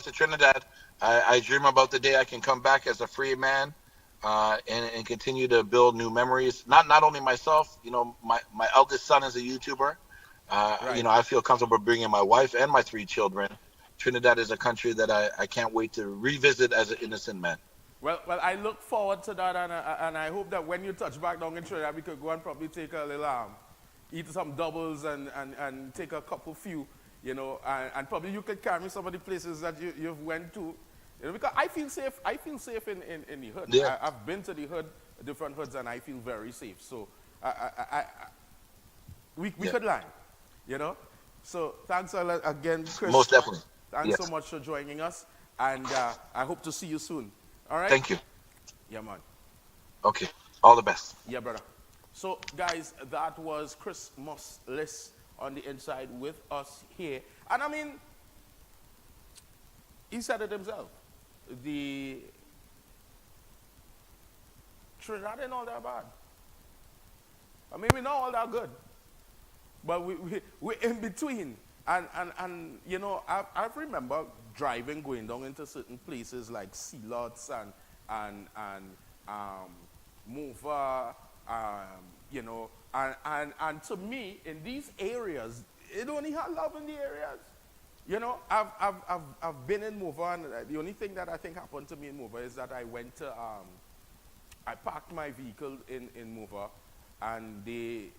to Trinidad. I dream about the day I can come back as a free man and continue to build new memories. Not only myself, my eldest son is a YouTuber. Right. I feel comfortable bringing my wife and my 3 children. Trinidad is a country that I can't wait to revisit as an innocent man. Well, I look forward to that, and I hope that when you touch back down in Trinidad, we could go and probably take a little, eat some doubles and take a couple few, and probably you could carry me some of the places that you've went to, because I feel safe. I feel safe in the hood. Yeah. I've been to the hood, different hoods, and I feel very safe. So we could line, So thanks again, Chris. Most definitely. Thanks so much for joining us, and I hope to see you soon. All right? Thank you. Yeah, man. Okay. All the best. Yeah, brother. So, guys, that was Chris Merciless on the inside with us here. And I mean, he said it himself. The Trinidad ain't all that bad. I mean, we're not all that good. But we're in between. And I remember driving, going down into certain places like Sealots and Mova, and to me, in these areas, it only had love in the areas. I've been in Mova, and the only thing that I think happened to me in Mova is that I went to, I parked my vehicle in Mova, and they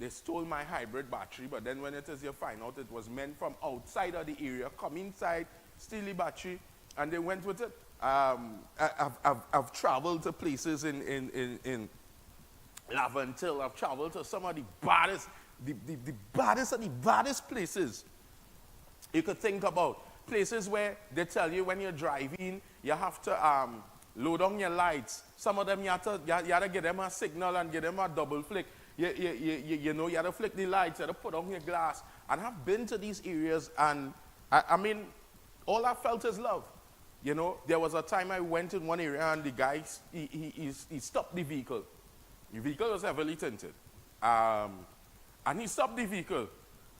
stole my hybrid battery, but then when it is, you find out it was men from outside of the area come inside, steal the battery, and they went with it. I've traveled to places in Laventille. I've traveled to some of the baddest, the baddest of the baddest places you could think about. Places where they tell you when you're driving, you have to load on your lights. Some of them you have to give them a signal and give them a double flick. You have to flick the lights, you have to put on your glass. And I've been to these areas, and I mean, all I felt is love. There was a time I went in one area, and the guy, he stopped the vehicle. The vehicle was heavily tinted. And he stopped the vehicle.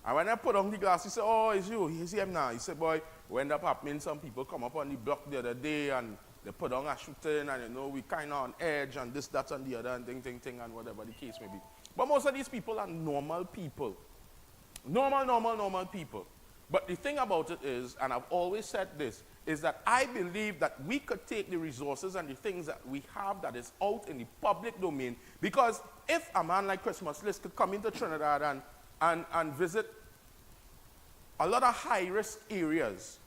And when I put on the glass, he said, oh, it's you. He's him now. He said, boy, what ended up happening, some people come up on the block the other day, and they put on a shooting, and we kind of on edge, and this, that, and the other, and thing, and whatever the case may be. But most of these people are normal people. Normal people. But the thing about it is, and I've always said this, is that I believe that we could take the resources and the things that we have that is out in the public domain, because if a man like Chris Muslis could come into Trinidad and visit a lot of high-risk areas,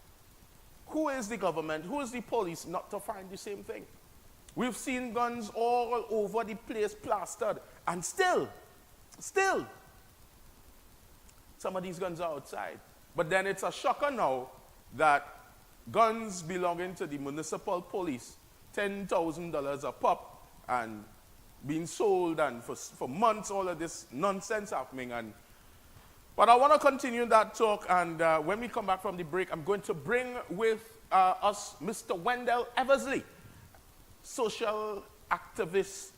who is the government, who is the police not to find the same thing? We've seen guns all over the place plastered, and still, some of these guns are outside. But then it's a shocker now that guns belonging to the municipal police, $10,000 a pop, and being sold, and for months all of this nonsense happening. But I want to continue that talk, and when we come back from the break, I'm going to bring with us Mr. Wendell Eversley, social activist.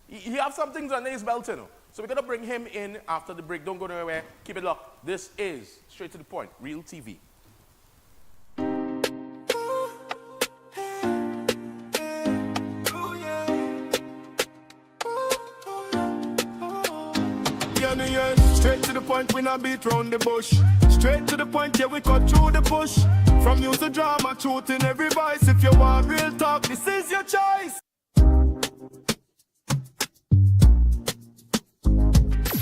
He has some things under his belt, you know. So we're going to bring him in after the break. Don't go nowhere. Keep it locked. This is Straight to the Point, Real TV. Straight to the point, we not beat round the bush. Straight to the point, yeah, we cut through the bush. From news to drama, truth in every voice. If you want real talk, this is your choice.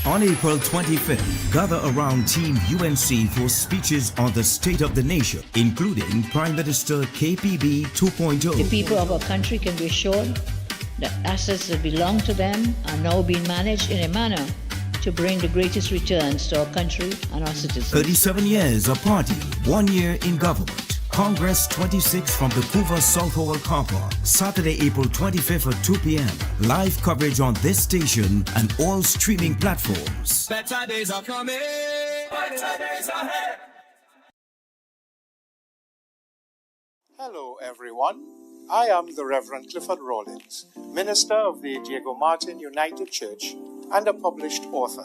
On April 25th, gather around Team UNC for speeches on the state of the nation, including Prime Minister KPB 2.0. The people of our country can be assured that assets that belong to them are now being managed in a manner to bring the greatest returns to our country and our citizens. 37 years of party, 1 year in government. Congress 26 from the Couva South Hall car park, Saturday, April 25th at 2 p.m. Live coverage on this station and all streaming platforms. Better days are coming. Better days ahead. Hello, everyone. I am the Reverend Clifford Rawlins, minister of the Diego Martin United Church and a published author.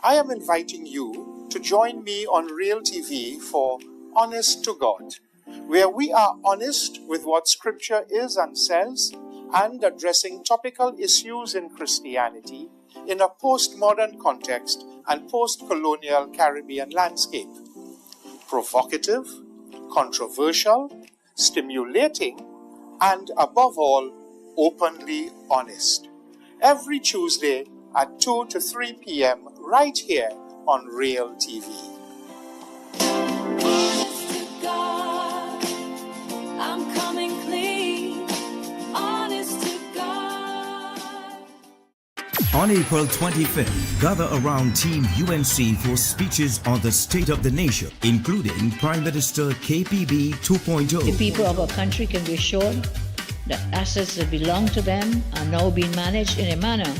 I am inviting you to join me on Real TV for Honest to God, where we are honest with what Scripture is and says, and addressing topical issues in Christianity in a postmodern context and post-colonial Caribbean landscape. Provocative, controversial, stimulating, and above all, openly honest. Every Tuesday at 2 to 3 p.m. right here on Real TV. God, I'm coming clean, honest to God. On April 25th, gather around Team UNC for speeches on the state of the nation, including Prime Minister KPB 2.0. The people of our country can be assured that assets that belong to them are now being managed in a manner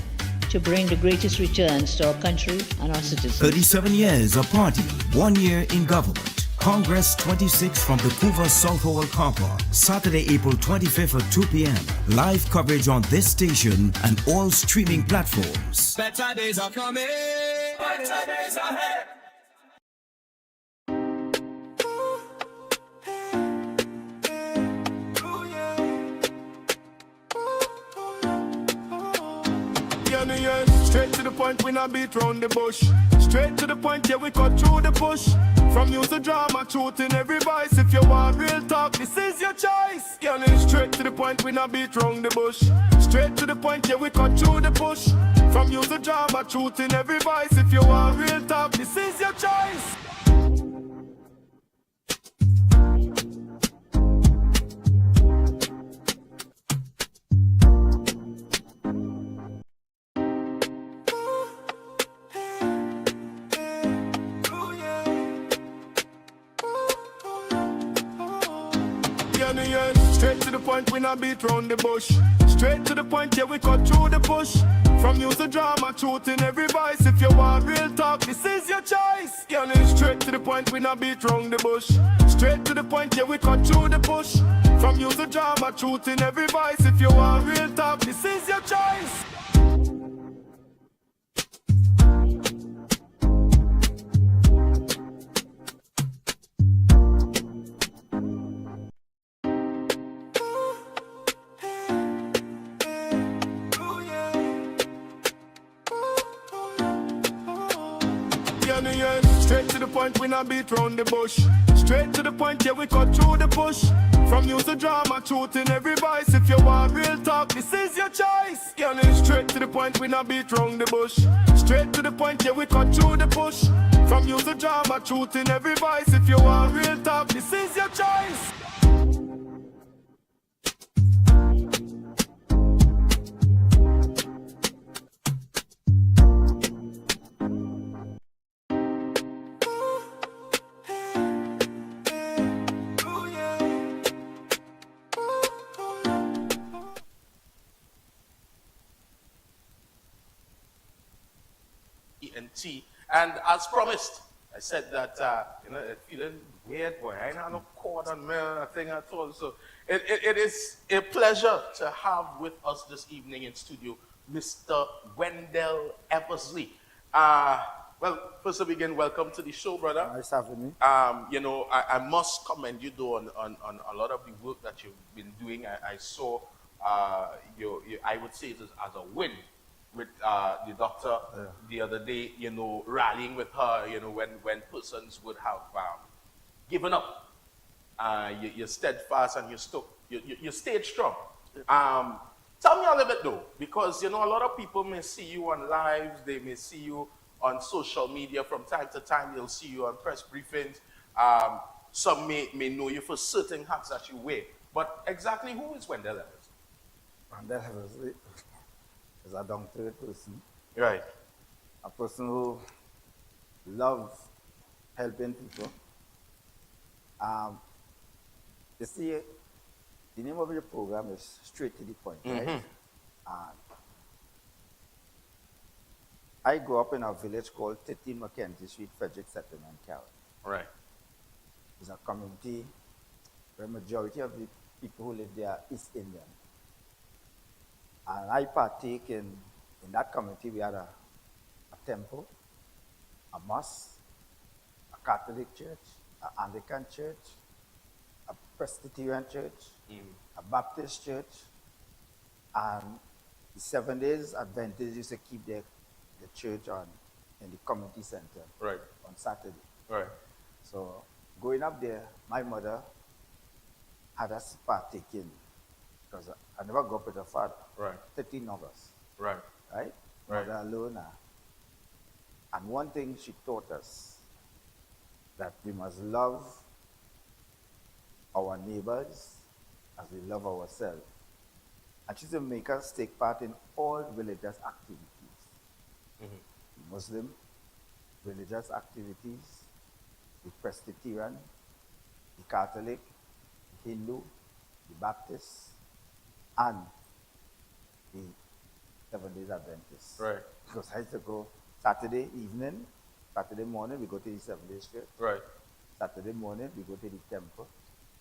to bring the greatest returns to our country and our citizens. 37 years of party, 1 year in government. Congress 26 from the Couva South Hall car park, Saturday, April 25th at 2 p.m. Live coverage on this station and all streaming platforms. Better days are coming. Better days ahead. Straight to the point, we not beat round the bush. Straight to the point, yeah, we cut through the bush. From news to drama, truth in every voice. If you want real talk, this is your choice. Yeah, straight to the point, we not beat round the bush. Straight to the point, yeah, we cut through the bush. From news to drama, truth in every voice. If you want real talk, this is your choice. Straight to the point, we not beat round the bush. Straight to the point, yeah, we cut through the bush. From news to drama, truth in every voice. If you want real talk, this is your choice. Yeah, straight to the point, we not beat round the bush. Straight to the point, yeah, we cut through the bush. From news to drama, truth in every voice. If you want real talk, this is your choice. the point, we not beat round the bush. Straight to the point, yeah, we cut through the push. From news to drama, truth in every voice. If you want real talk, this is your choice. Yeah, straight to the point, we not beat round the bush. Straight to the point, yeah, we cut through the push. From news to drama, truth in every voice. If you want real talk, this is your choice. ENT. And as promised, I said that, feeling weird, boy, I ain't have no cord on me, nothing at all. So it is a pleasure to have with us this evening in studio, Mr. Wendell Eversley. Well, first to begin, welcome to the show, brother. Nice having me. I must commend you, though, on a lot of the work that you've been doing. I saw, I would say it as a win with the doctor the other day, rallying with her, when persons would have given up. You're steadfast and you stayed strong. Tell me a little bit, though, because, a lot of people may see you on lives, they may see you on social media from time to time. They'll see you on press briefings. Some may know you for certain hats that you wear. But exactly who is Wendell Eversley? Wendell Eversley is a down-to-earth person. Right. A person who loves helping people. You see, the name of your program is Straight to the Point, right? I grew up in a village called 13 Mackenzie Street, Frederick Settlement, Carroll. Right. It's a community where majority of the people who live there are East Indian. And I partake in that community. We had a temple, a mosque, a Catholic church, an Anglican church, a Presbyterian church, a Baptist church, and the 7 days Adventists used to keep the church in the community center on Saturday. Right. So going up there, my mother had us partaking because I never grew up with a father. Right. 13 of us. Right. Right? Right. Mother alone. And one thing she taught us, that we must love our neighbors as we love ourselves. And she used to make us take part in all religious activities. Muslim religious activities, the Presbyterian, the Catholic, the Hindu, the Baptist, and the 7 days Adventists. Right. Because I used to go Saturday evening, Saturday morning, we go to the 7 days church. Right. Saturday morning, we go to the temple.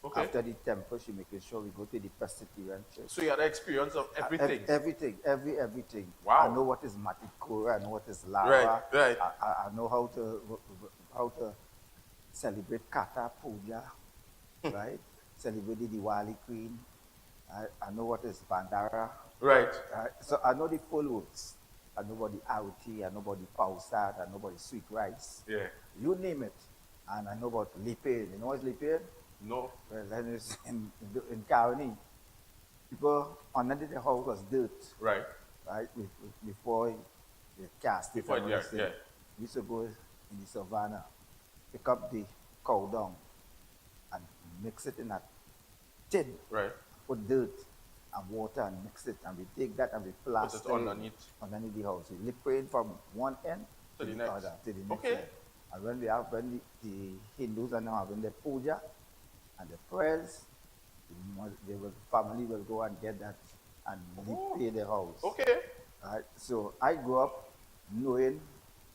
Okay. After the temple, she making sure we go to the Presbyterian church. So you had an experience of everything? Everything. Wow. I know what is Matikora, I know what is Lara. Right. I know how to celebrate Kata Puja, right? Celebrate the Diwali Queen. I know what is Bandara. Right. So I know the full works. I know about the Auti, I know about the Pausat, I know about the sweet rice. Yeah. You name it. And I know about Lipin. You know what's Lipin? No. Well, then it's in Caroni. People under the house was dirt. Right. Right? Before they cast it. Before, yeah. We used to go in the savannah, pick up the cow dung and mix it in a tin. Right. Put dirt and water and mix it, and we take that and we plaster it underneath the house. We liquid from one end to the next. other, to the next Okay. end. And when the Hindus are now having their puja and the prayers, family will go and get that and pay the house. Okay. Right. So I grew up knowing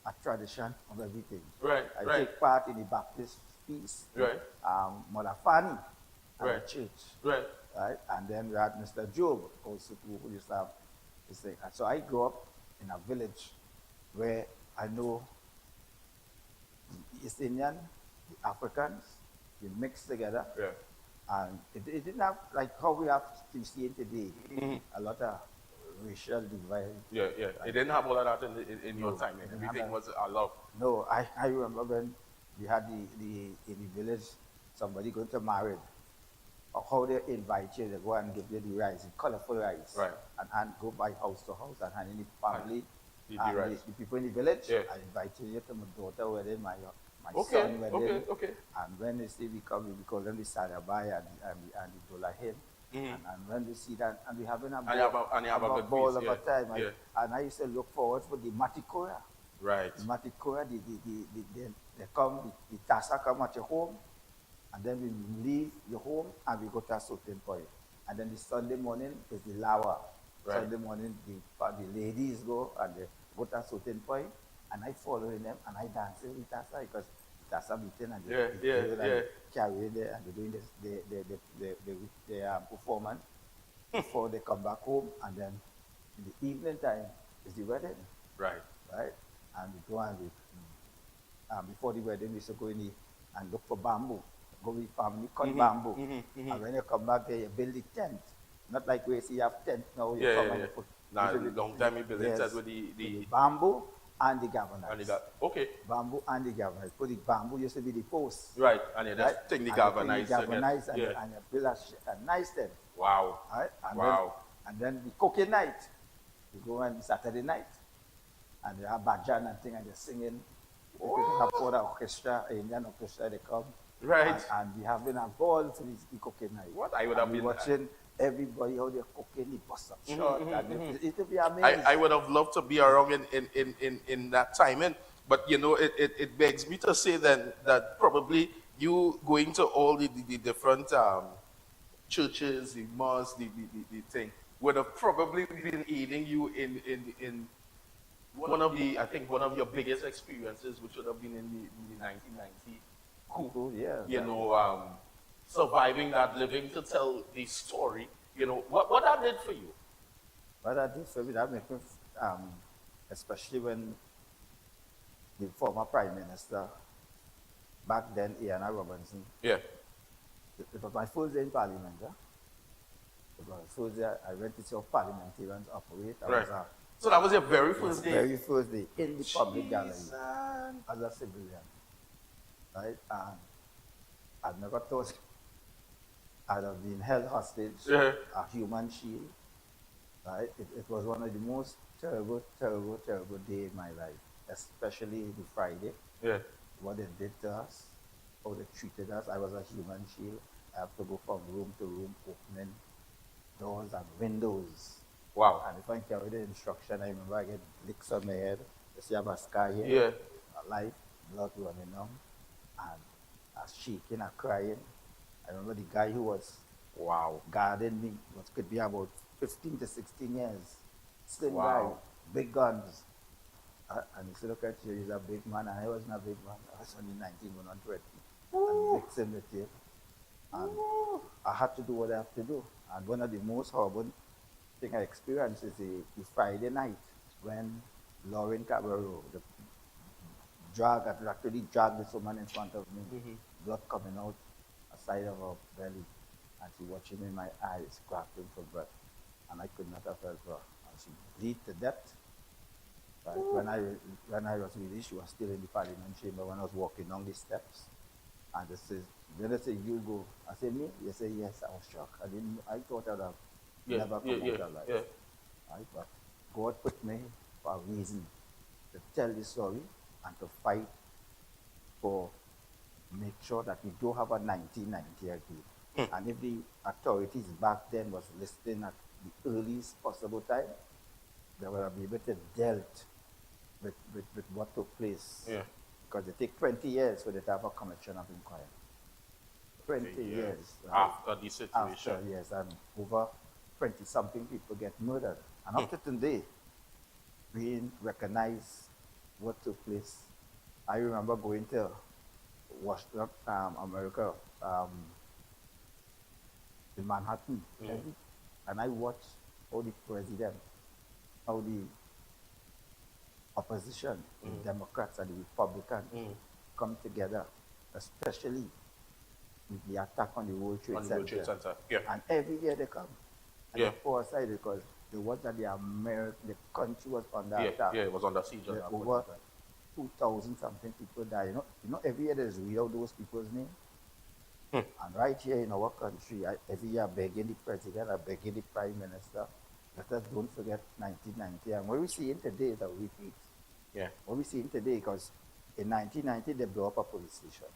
a tradition of everything. Right. I Right. take part in the Baptist feast. Right. Mother Fanny at Right. the church. Right. Right. And then we had Mr. Job also who used to have this thing. And so I grew up in a village where I know the East Indian, the Africans, we mixed together. Yeah. And it didn't have like how we have to see it today. A lot of racial divide. Yeah. It didn't have all of that in your time. Everything was allowed. No, I remember when we had in the village somebody going to marry. How they invite you, they go and give you the rice, colorful rice, Right. and go by house to house and hand in the family, The and rice. the people in the village. Yeah. I invited you to my daughter wedding, my Okay, son wedding, okay. and when they see we come, we call them the Sadabai and the Dolahim. Mhm. And when we see that, and we having a And you have a good ball feast, of a yeah, time, yeah. and I used to look forward for the Matikora. Right. The Matikora, they come, the Tasa come at your home, and then we leave your home and we go to a certain point. And then the Sunday morning is the Lawa. Right. Sunday morning, the ladies go and they go to a certain point, and I following them and I dancing with Tasa because Tasa meeting and they carry there and they're doing this, the performance before they come back home, and then in the evening time is the wedding. Right. Right? And we go and before the wedding, we used to go in and look for bamboo. Go with family, cut bamboo. And when you come back there, you build the tent. Not like we see you have tent now. You come and you put. Nah, usually- long time you build it yes, with the bamboo and the galvanized. and the okay. Bamboo and the galvanized. Put the bamboo used to be the post. Right, and you just take the And you galvanized take the galvanized again. and, and you build a nice tent. Wow. Right? And Wow. then the cooking night. You go on Saturday night. And they have bajan and thing and they're singing. We have for the orchestra, Indian orchestra, they come. Right. And we having a ball for the cooking night. What I would And have we been watching everybody how they're cooking the bus up Mhm, short. mhm, And mhm. it will be amazing. I would have loved to be around in that timing, but you know, it begs me to say then that probably you going to all the different churches, the mosques, the thing, would have probably been aiding you in one of your biggest experiences, which would have been in the 1990 coup. Yeah. You know, surviving that, living to tell the story. You know, what that did for you. What I did for me, that made me, especially when the former Prime Minister, back then, Ian Robinson, Yeah. it was my first day in Parliament. It was my first day I went to see how parliamentarians operate. I Right. was So that was your very first day? Very first day in the public gallery Jesus. as a civilian. Right? And I never thought I'd have been held hostage, Yeah. a human shield. Right? It was one of the most terrible day in my life, especially the Friday. Yeah. What they did to us, how they treated us. I was a human shield. I have to go from room to room, opening doors and windows. Wow. And if I carry the instruction, I remember I get licks on my head. You see, I have a scar here. Yeah. A life, blood running down. And I was shaking and crying. I remember the guy who was guarding me, could be about 15 to 16 years. Slim guy, Wow. big guns. And he said, look at you, he's a big man. And I wasn't a big man. I was only 19, going on 20. And mixing the tape. And I had to do what I have to do. And one of the most horrible thing I experienced is the Friday night when Lauren Cabrero, actually dragged this woman in front of me, blood coming out the side of her belly, and she watching me in my eyes, grasping for breath, and I could not have helped her. And she bleed to death. Right? When I was released, she was still in the Parliament chamber when I was walking down the steps, and then they say, you go. I said, me? They say, yes. I was shocked. I thought I'd have never come out alive. Yeah. Right? But God put me for a reason to tell the story and to fight for make sure that we don't have a 1990 again. And if the authorities back then was listening at the earliest possible time, they would have been able to deal with what took place. Yeah. Because it takes 20 years for the type of commission of inquiry. 20 years. After the situation. After, yes, and over 20-something people get murdered. And up to today, being recognized what took place. I remember going to Washington, America, in Manhattan, and I watched how the president, how the opposition, the Democrats and the Republicans come together, especially with the attack on the World Trade Center. Yeah. And every year they come. And Yeah. they pour aside because the country was under attack. Yeah, it was under siege. Over 2,000 something people die. You know, every year there's read out those people's names. And right here in our country, every year begging the president, I begging the prime minister, let us don't forget 1990. And what we see today is a repeat. Yeah. What we see today, because in 1990 they blew up a police station.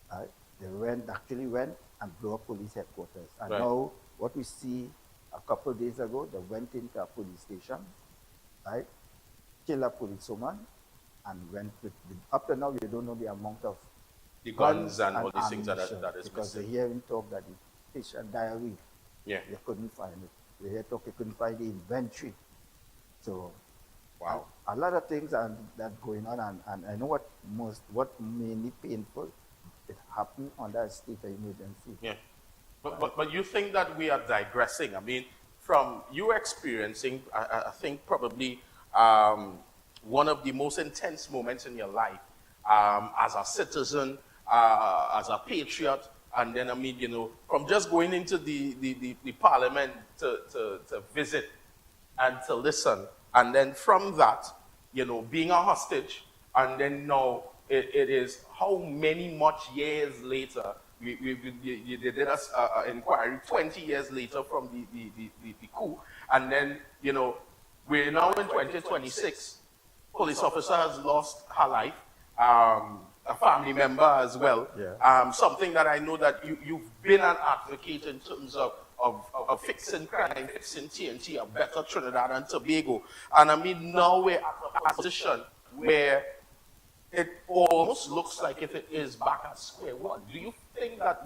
Right? They actually went and blew up police headquarters. And Right. now what we see a couple of days ago, they went into a police station, right? Killed a policewoman, and went with up to now you don't know the amount of The guns and all these things ammunition, that is because they missing. hear him talk that the patient diary, Yeah. they couldn't find it. They hear talk they couldn't find the inventory. So wow, a lot of things are that going on, and I know what mainly painful, it happened under a state of emergency. Yeah. But you think that we are digressing? I mean, from you experiencing, I think probably one of the most intense moments in your life as a citizen, as a patriot, and then, I mean, you know, from just going into the parliament to visit and to listen, and then from that, you know, being a hostage, and then now it is how many much years later, you did us an inquiry 20 years later from the coup, and then, you know, we're now in 2026, police officer has lost her life, a family member as well. Yeah. Something that I know that you've been an advocate in terms of fixing crime, fixing TNT, a better Trinidad and Tobago. And I mean, now we're at a position where it almost looks like if it is back at square one. Do you think that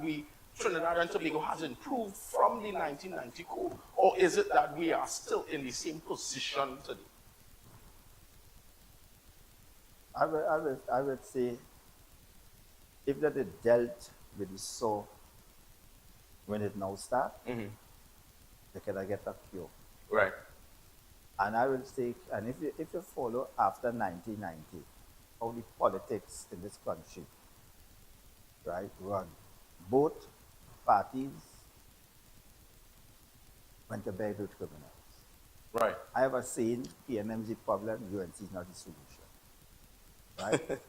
Trinidad and Tobago has improved from the 1990 coup? Or is it that we are still in the same position today? I would say if that had dealt with the saw when it now starts, they could have get a cure. Right. And I would say, and if you follow after 1990, how the politics in this country, right, run, both parties went to bed with criminals. Right. I have seen PNM's problem, UNC is not the solution. Right?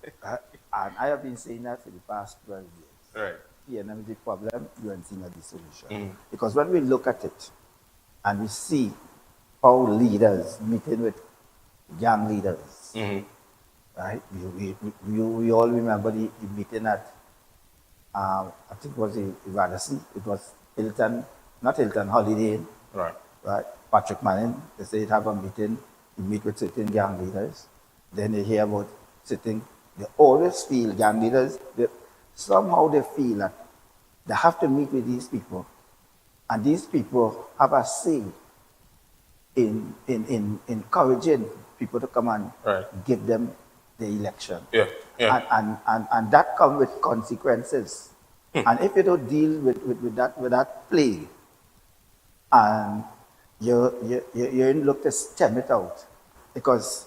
And I have been saying that for the past 12 years. Right. PNM the problem, UNC not the solution. Because when we look at it and we see how leaders meeting with gang leaders, right? We all remember the meeting at, I think it was Radisson, it was not Hilton, Holiday Inn. Right. Right? Patrick Manning, they say have a meeting, you meet with certain gang leaders, then they hear about sitting, they always feel, gang leaders, somehow they feel that they have to meet with these people, and these people have a say in encouraging people to come and give them the election. Yeah. Yeah. And that comes with consequences. And if you don't deal with that play, and you look to stem it out, because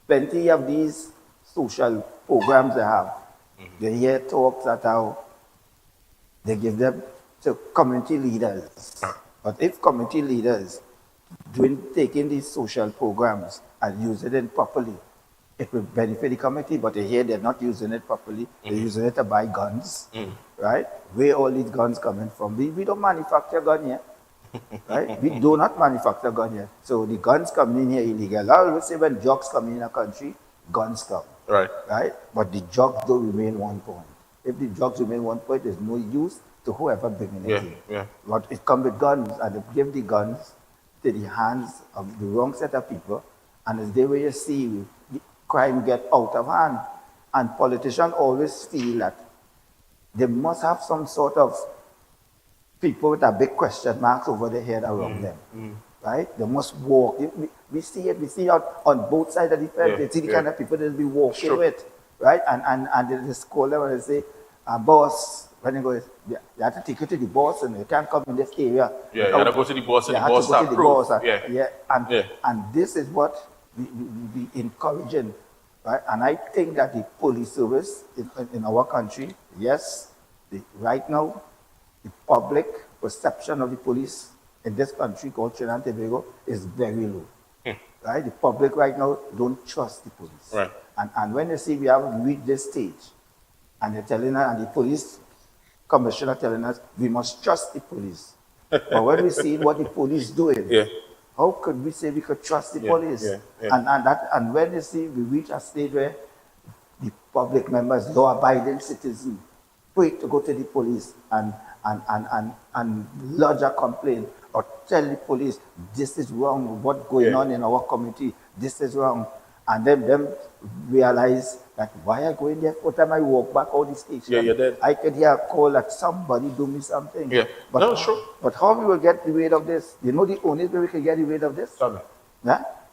plenty of these social programs they have, they hear talks that how they give them to community leaders. But if community leaders taking these social programs and using it properly, it will benefit the community, but they hear they're not using it properly. They're using it to buy guns, right? Where all these guns coming from? We don't manufacture gun here, right? We do not manufacture gun here. So the guns coming in here illegal. I always say when drugs come in a country, guns come. Right. Right? But the drugs don't remain one point. If the drugs remain one point, there's no use to whoever bringing it in. Yeah. But it comes with guns, and they give the guns to the hands of the wrong set of people, and it's there where you see the crime get out of hand. And politicians always feel that they must have some sort of people with a big question marks over their head around them. Right? They must walk. We see it. We see it on both sides of the fence. They see the kind of people they'll be walking with. Right? And they just call them and they say, boss, when you go, you have to take it to the boss and you can't come in this area. Yeah, you have to go to the boss and the boss start proof. And this is what we encouraging. Right? And I think that the police service in our country, yes, right now, the public perception of the police in this country called Trinidad and Tobago is very low. Right? The public right now don't trust the police. Right. And when you see we have reached this stage, and they're telling us, and the police commissioner telling us, we must trust the police. But when we see what the police doing, how could we say we could trust the police? And when you see we reach a stage where the public members, law-abiding citizens, quick to go to the police and lodge a complaint or tell the police, this is wrong, what's going on in our community, this is wrong. And then them realize that why I go in there, what time I walk back out the station, I could hear a call that somebody do me something. But, no, sure. But how we will get rid of this? You know the only way we can get rid of this?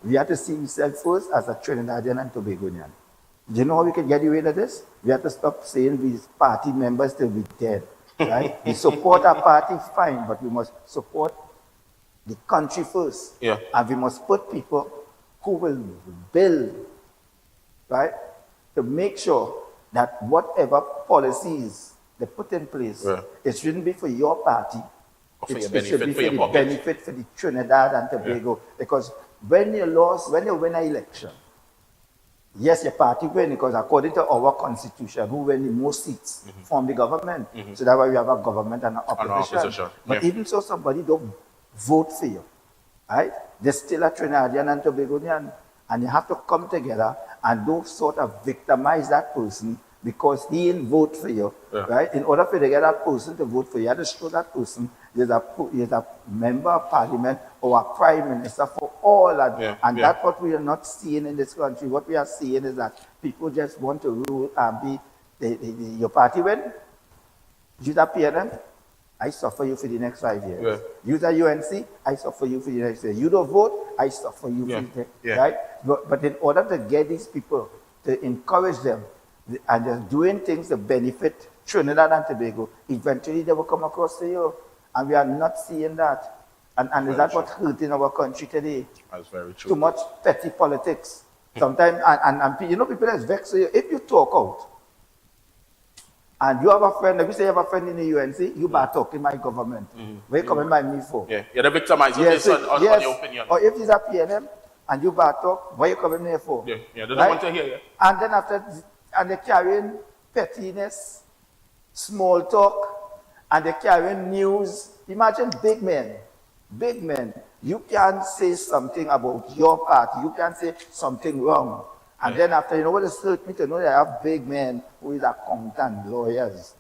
We have to see ourselves first as a Trinidadian and Tobagonian. Do you know how we can get rid of this? We have to stop saying these party members till we're dead. Right? We support our party, fine, but we must support the country first. And we must put people who will build, right, to make sure that whatever policies they put in place, it shouldn't be for your party, it should be for the benefit for the Trinidad and Tobago. Because when you win an election, yes, your party win because according to our constitution, who win the most seats form the government. So that's why we have a government and an opposition. But even so, somebody don't vote for you, right? They're still a Trinidadian and Tobagonian, and you have to come together and don't sort of victimize that person because he didn't vote for you, right? In order for you to get that person to vote for you, you have to show that person is a member of parliament or a prime minister for all that. And that's what we are not seeing in this country. What we are seeing is that people just want to rule and be, your party win, you appear them, I suffer you for the next 5 years. You the UNC, I suffer you for the next year. You don't vote, I suffer you for the next right? But in order to get these people, to encourage them, and just doing things to benefit Trinidad and Tobago, eventually they will come across to you. And we are not seeing that. And is that what's hurting our country today? That's very true. Too much petty politics. Sometimes, and you know, people that's vexed with you. If you talk out, and you have a friend, if you say you have a friend in the UNC, you better talk in my government. Where you coming by me for? You're the victimizer based on your opinion. Or if it's a PNM, and you better talk, why you coming here for? They don't want to hear you. And then after, and they're carrying pettiness, small talk, and they're carrying news. Imagine big men. You can say something about your party. You can say something wrong. And then after, you know what, it's hurt me to know that I have big men who is accountant, lawyers,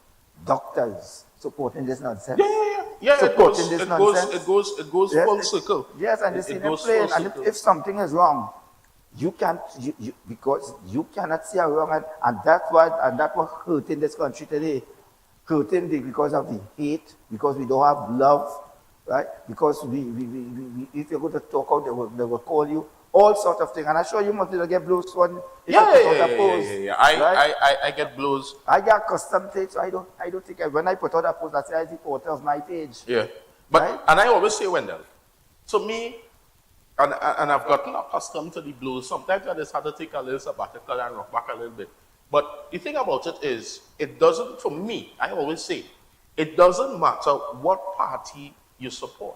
doctors, supporting this nonsense. Supporting this nonsense. It goes full circle. Yes, and they see them playing. And if something is wrong, you can't, because you cannot see a wrong, and that's what hurting this country today. Hurting because of the hate, because we don't have love, right? Because we if you're going to talk out, they will call you all sorts of things. And I'm sure you must get blows when I get blows. I get accustomed to it, so I don't think when I put out a post, I say I report of my page. But right? And I always say, Wendell, to me, and I've gotten accustomed to the blows. Sometimes I just have to take a little sabbatical and rock back a little bit. But the thing about it is, it doesn't, for me, I always say, it doesn't matter what party you support.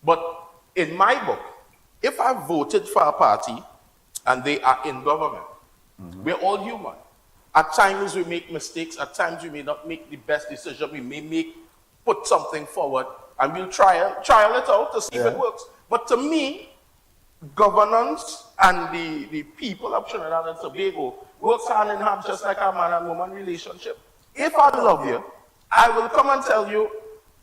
But in my book, if I voted for a party and they are in government, we're all human. At times we make mistakes, at times we may not make the best decision, we may put something forward, and we'll trial it out to see if it works. But to me, governance and the people of Trinidad and Tobago works hand in hand, just like a man and woman relationship. If I love you, I will come and tell you,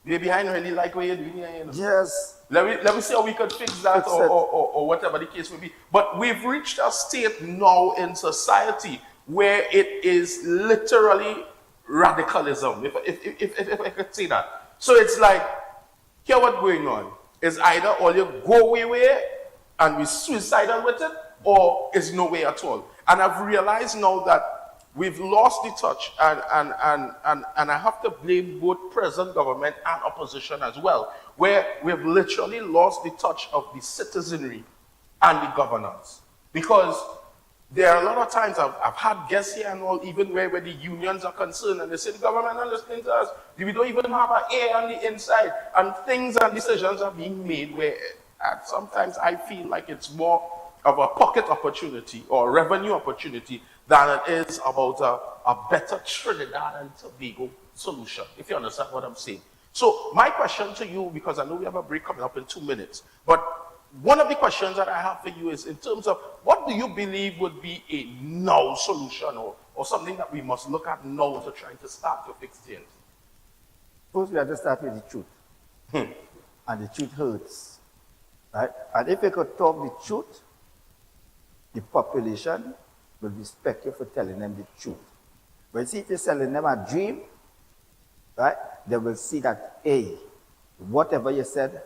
they're behind really like what you're doing here. You know? Yes. Let me see how we could fix that or whatever the case may be. But we've reached a state now in society where it is literally radicalism, if I could say that. So it's like, here what's going on is either all you go way and we suicidal with it, or is no way at all. And I've realized now that we've lost the touch, and I have to blame both present government and opposition as well, where we've literally lost the touch of the citizenry and the governance. Because there are a lot of times I've had guests here and all, even where the unions are concerned, and they say the government are listening to us. We don't even have an ear on the inside, and things and decisions are being made where sometimes I feel like it's more of a pocket opportunity or revenue opportunity than it is about a better Trinidad and Tobago solution, if you understand what I'm saying. So my question to you, because I know we have a break coming up in 2 minutes, but one of the questions that I have for you is in terms of what do you believe would be a now solution or something that we must look at now to try to start to fix things? First, we have to start with the truth. And the truth hurts. Right? And if you could talk the truth, the population will respect you for telling them the truth. But see, if you're selling them a dream, right, they will see that, hey, whatever you said,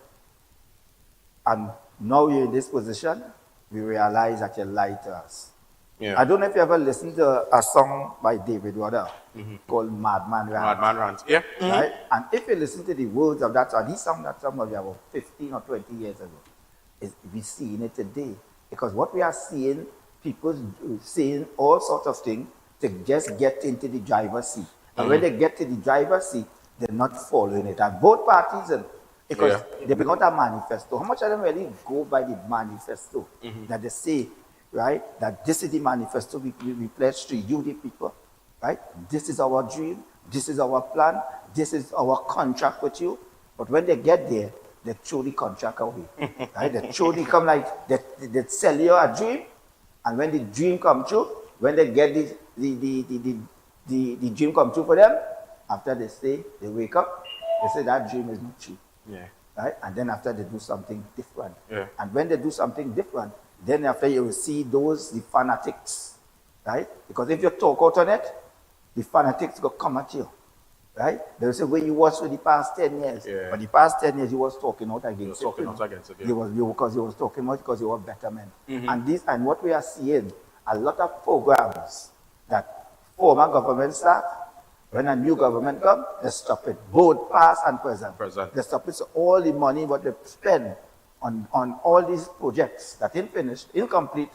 and now you're in this position, we realize that you lied to us. Yeah. I don't know if you ever listened to a song by David Water called Madman Rant. Madman Rant, yeah. Right? And if you listen to the words of that song, he sang that song maybe about 15 or 20 years ago. We're seeing it today. Because what we are seeing, people saying all sorts of things to just get into the driver's seat. And when they get to the driver's seat, they're not following it. And both parties, because they bring out a manifesto. How much of them really go by the manifesto that they say, right? That this is the manifesto we pledge to you, the people, right? This is our dream. This is our plan. This is our contract with you. But when they get there, they throw the contract away, right? They throw the come like they sell you a dream, and when the dream come true, when they get the dream come true for them, after they wake up, they say that dream is not true. Yeah. Right? And then after they do something different. Yeah. And when they do something different, then after you will see the fanatics, right? Because if you talk out on it, the fanatics will come at you, right? They will say, where you was for the past 10 years. Yeah. For the past 10 years, you was talking out against it. Because You was talking out because you were better men. And what we are seeing, a lot of programs that former government start, when a new government comes, they stop it, both past and present. They stop it, so all the money what they spend on all these projects that ain't finished, incomplete,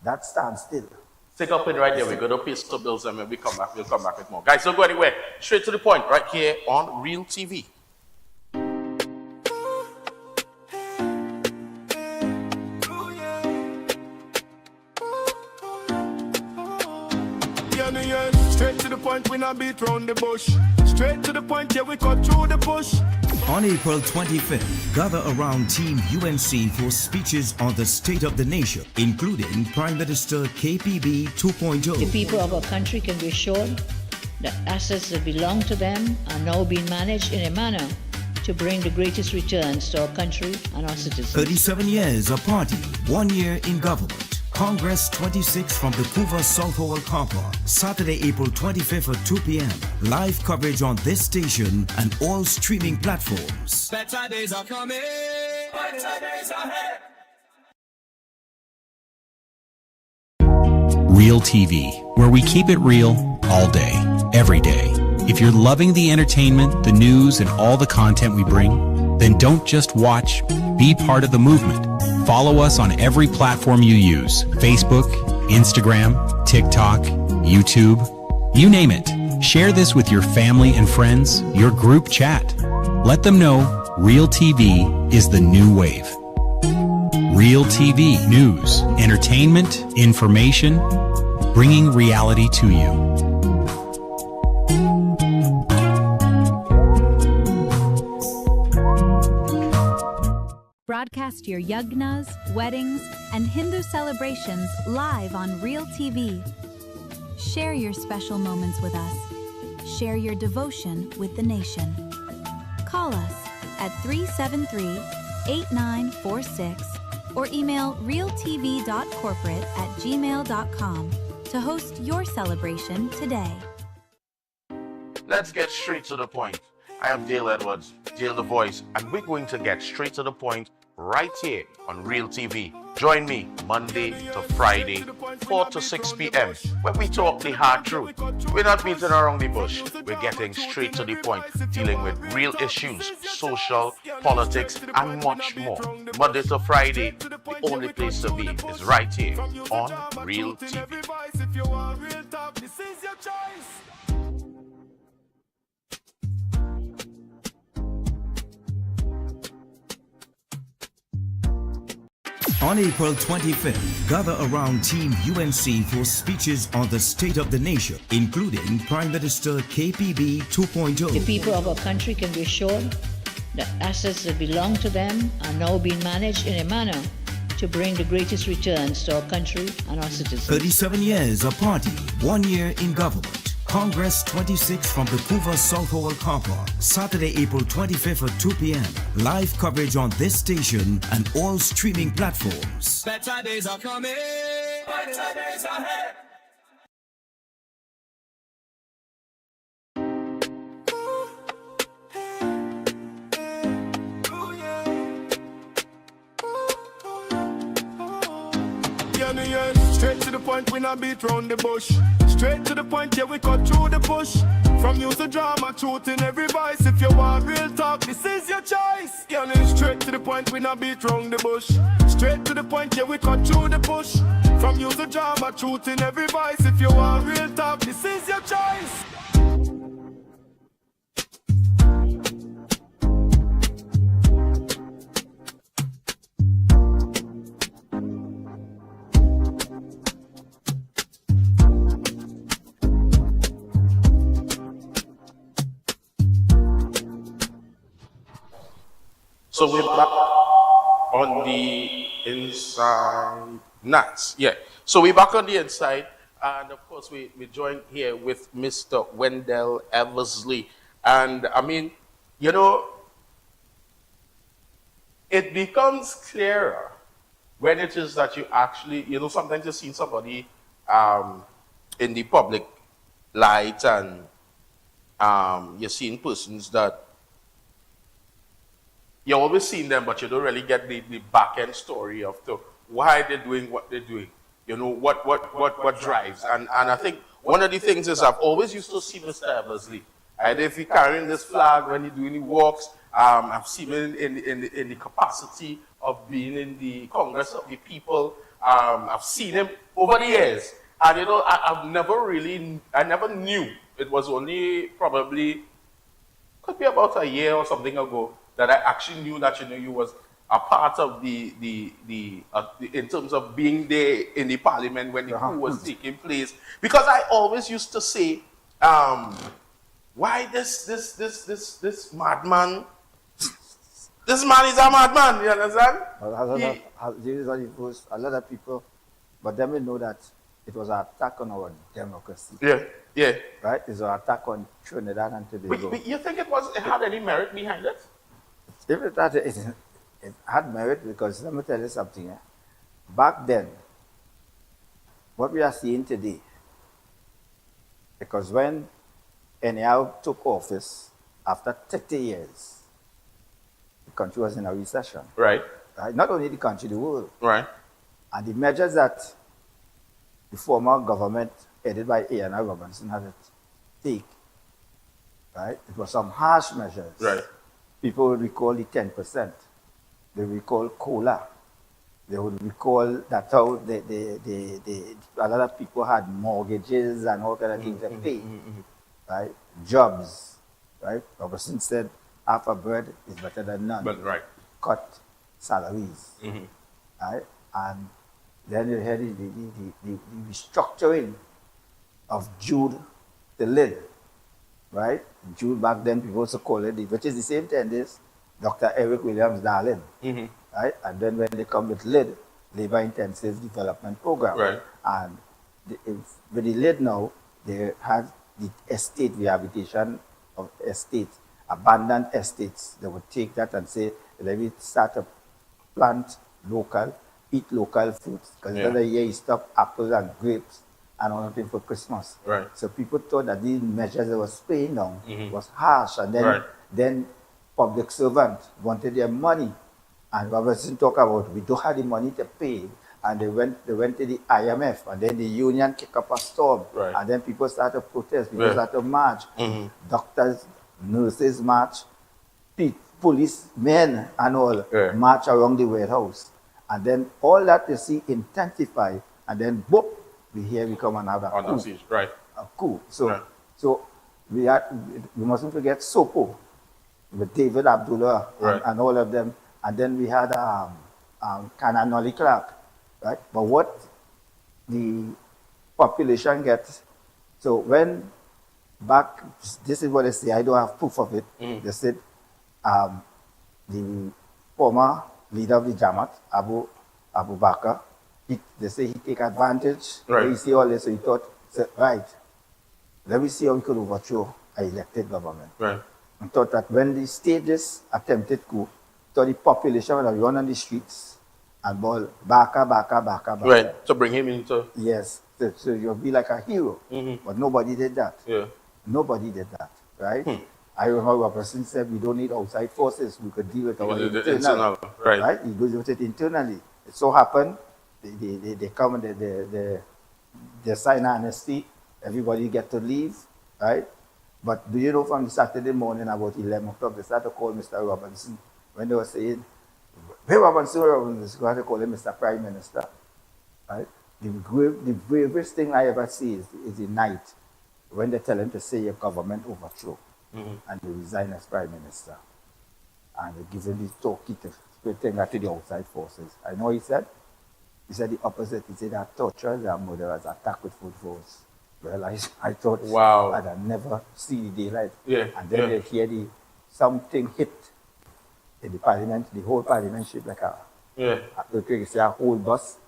that stands still. Take up it right there. We're going to pay some bills and when we come back, we'll come back with more. Guys, don't go anywhere. Straight to the point, right here on Real TV. Straight to the point, we not beat round the bush. Straight to the point, yeah, we cut through the bush. On April 25th, gather around Team UNC for speeches on the state of the nation, including Prime Minister KPB 2.0. The people of our country can be assured that assets that belong to them are now being managed in a manner to bring the greatest returns to our country and our citizens. 37 years a party, 1 year in government. Congress 26 from the Couva Southall Car Park, Saturday, April 25th at 2 p.m. Live coverage on this station and all streaming platforms. Better days are coming. Better days ahead. Real TV, where we keep it real all day, every day. If you're loving the entertainment, the news, and all the content we bring, then don't just watch, be part of the movement. Follow us on every platform you use: Facebook, Instagram, TikTok, YouTube, you name it. Share this with your family and friends, your group chat. Let them know Real TV is the new wave. Real TV, news, entertainment, information, bringing reality to you. Broadcast your yagnas, weddings, and Hindu celebrations live on Real TV. Share your special moments with us. Share your devotion with the nation. Call us at 373-8946 or email realtv.corporate@gmail.com to host your celebration today. Let's get straight to the point. I am Dale Edwards, Dale the Voice, and we're going to get straight to the point right here on Real TV. Join me Monday to Friday, 4 to 6 p.m. when we talk the hard truth. We're not beating around the bush. We're getting straight to the point, dealing with real issues, social, politics, and much more. Monday to Friday, the only place to be is right here on Real TV. On April 25th, gather around Team UNC for speeches on the state of the nation, including Prime Minister KPB 2.0. The people of our country can be assured that assets that belong to them are now being managed in a manner to bring the greatest returns to our country and our citizens. 37 years of party, 1 year in government. Congress 26 from the Couva South Hall car park, Saturday, April 25th at 2 p.m. Live coverage on this station and all streaming platforms. Better days are coming. Better days ahead. Straight to the point, we not beat round the bush. Straight to the point, yeah, we cut through the bush. From news to drama, truth in every voice. If you want real talk, this is your choice. Yeah, straight to the point, we not beat round the bush. Straight to the point, yeah, we cut through the bush. From news to drama, truth in every voice. If you want real talk, this is your choice. So we're back on the inside. Nice, yeah. So we're back on the inside, and of course we're joined here with Mr. Wendell Eversley. And I mean, you know, it becomes clearer when it is that you actually, you know, sometimes you see somebody in the public light, and you're seeing persons that you're always seeing them, but you don't really get the back end story of why they're doing what they're doing. You know, what drives. And I think one of the things is I've always used to see Mr. Eversley. And if he's carrying this flag when he's doing the walks, I've seen him in the capacity of being in the Congress of the People. I've seen him over the years. And you know, I never knew. It was only probably, could be about a year or something ago, that I actually knew that, you know, you was a part of the in terms of being there in the parliament when the coup was taking place. Because I always used to say, why this madman, this man is a madman, you understand? A lot of people, but then we know that it was an attack on our democracy. Yeah, yeah. Right? It's an attack on Trinidad and Tobago. But you think it had any merit behind it? If it had merit, because let me tell you something. Back then, what we are seeing today, because when NAL took office after 30 years, the country was in a recession. Right. Not only the country, the world. Right. And the measures that the former government, headed by A.N.R. Robinson, had to take, right? It was some harsh measures. Right. People would recall the 10%. They recall COLA. They would recall that how a lot of people had mortgages and all kind of things to pay. Right? Jobs. Right? Robertson said, half a bread is better than none. But, right. Cut salaries. Right? And then you had the restructuring of Jude the Lid. Right? Jude back then, people also call it, which is the same thing as Dr. Eric Williams Darling. Right? And then when they come with LID, Labor Intensive Development Program. Right. And with the LID now, they have the estate rehabilitation of estates, abandoned estates. They would take that and say, let me start a plant local, eat local foods. Because the other year you stop apples and grapes and all thing for Christmas. Right. So people thought that these measures they were paying down was harsh. And then, then public servants wanted their money. And Robertson talked about, we don't have the money to pay. And they went to the IMF, and then the union kicked up a storm. Right. And then people started to protest, people started to march. Doctors, nurses march, policemen and all march around the White House. And then all that you see intensify, and then boop, we come another coup. Right. A coup. So, so we mustn't forget Sopo, with David Abdullah and all of them. And then we had Canon Nolly Clark, right? But what the population gets, so when back, this is what they say, I don't have proof of it. They said the former leader of the Jamaat, Abu Bakr, they say he take advantage. Right. He see all this, so he thought, right, let me see how we could overthrow an elected government. Right. And thought that when the stages attempted coup, thought the population would have run on the streets and ball, Baka. Right, to bring him into... Yes, so you'll be like a hero. But nobody did that. Yeah. Nobody did that, right? I remember a person said, we don't need outside forces, we could deal with our internal. Right. He goes with it internally. It so happened, they come and they sign an amnesty, everybody get to leave, right? But do you know from the Saturday morning about 11 o'clock, they started to call Mr. Robinson when they were saying, hey Robinson, they started to call him Mr. Prime Minister, right? The bravest thing I ever see is the night when they tell him to say your government overthrow and they resign as Prime Minister. And they give him this talkie to thing to the outside forces. I know he said the opposite. He said that torturers and murderers attack with full force. Well, I thought I'd never see the daylight. Yeah. And then they hear something hit in the parliament, the whole parliament shaped like a earthquake. You see a whole bus,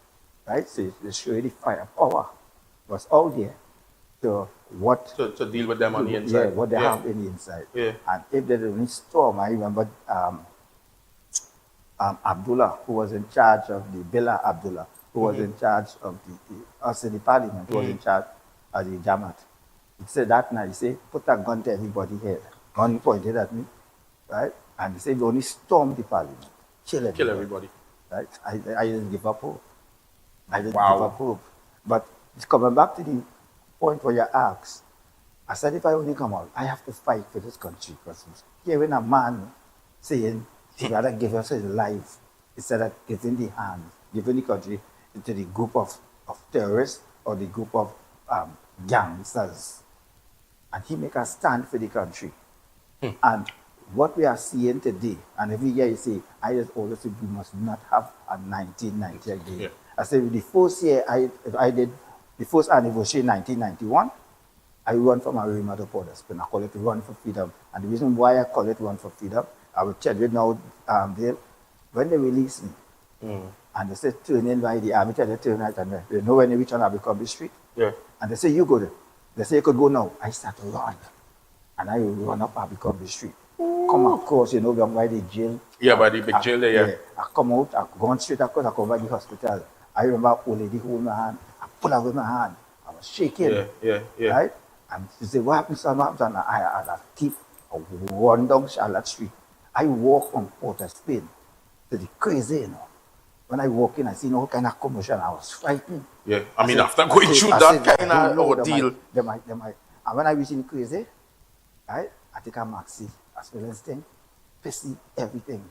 right? So they show you the firepower was out there to deal with them on the inside. Yeah, what they have in the inside. Yeah. And if there's any storm, I remember Abdullah, who was in charge of the Billah Abdullah, who was in charge of us in the parliament, who was in charge of the Jamaat. He said that night, he said, put a gun to everybody's head. Gun pointed at me, right? And he said, we only stormed the parliament. Kill everybody. Right? I didn't give up hope. I didn't give up hope. But coming back to the point where you asked, I said, if I only come out, I have to fight for this country. Because hearing a man saying he'd rather give us his life instead of giving the country into the group of terrorists or the group of gangsters. And he make a stand for the country. And what we are seeing today, and every year you say, I just always say we must not have a 1990 again. Yeah. I said the first year I did the first anniversary in 1991, I run from Arima to Port of Spain. I call it Run for Freedom. And the reason why I call it Run for Freedom, I will tell you now, when they released me, and they said turn in by the army, tell you turn right and left. You know when you reach on Abercrombie Street? Yeah. And they say, you go there. They say you could go now. I start to run. And I will run up Abercrombie Street. Come across, by the jail. Yeah, by the big jail there, yeah. I come out, I go on straight across, I come by the hospital. I remember old lady hold my hand. I pull her with my hand. I was shaking. Yeah. Right? And she said, what happened, son? What happened? And I keep run down Charlotte Street. I walk from Port of Spain to the crazy, When I walk in, I see all kind of commotion. I was frightened. Yeah, I mean, after going through that kind of ordeal. They might. And when I reach in crazy, right, I take a maxi, as well as thing, pissy, everything.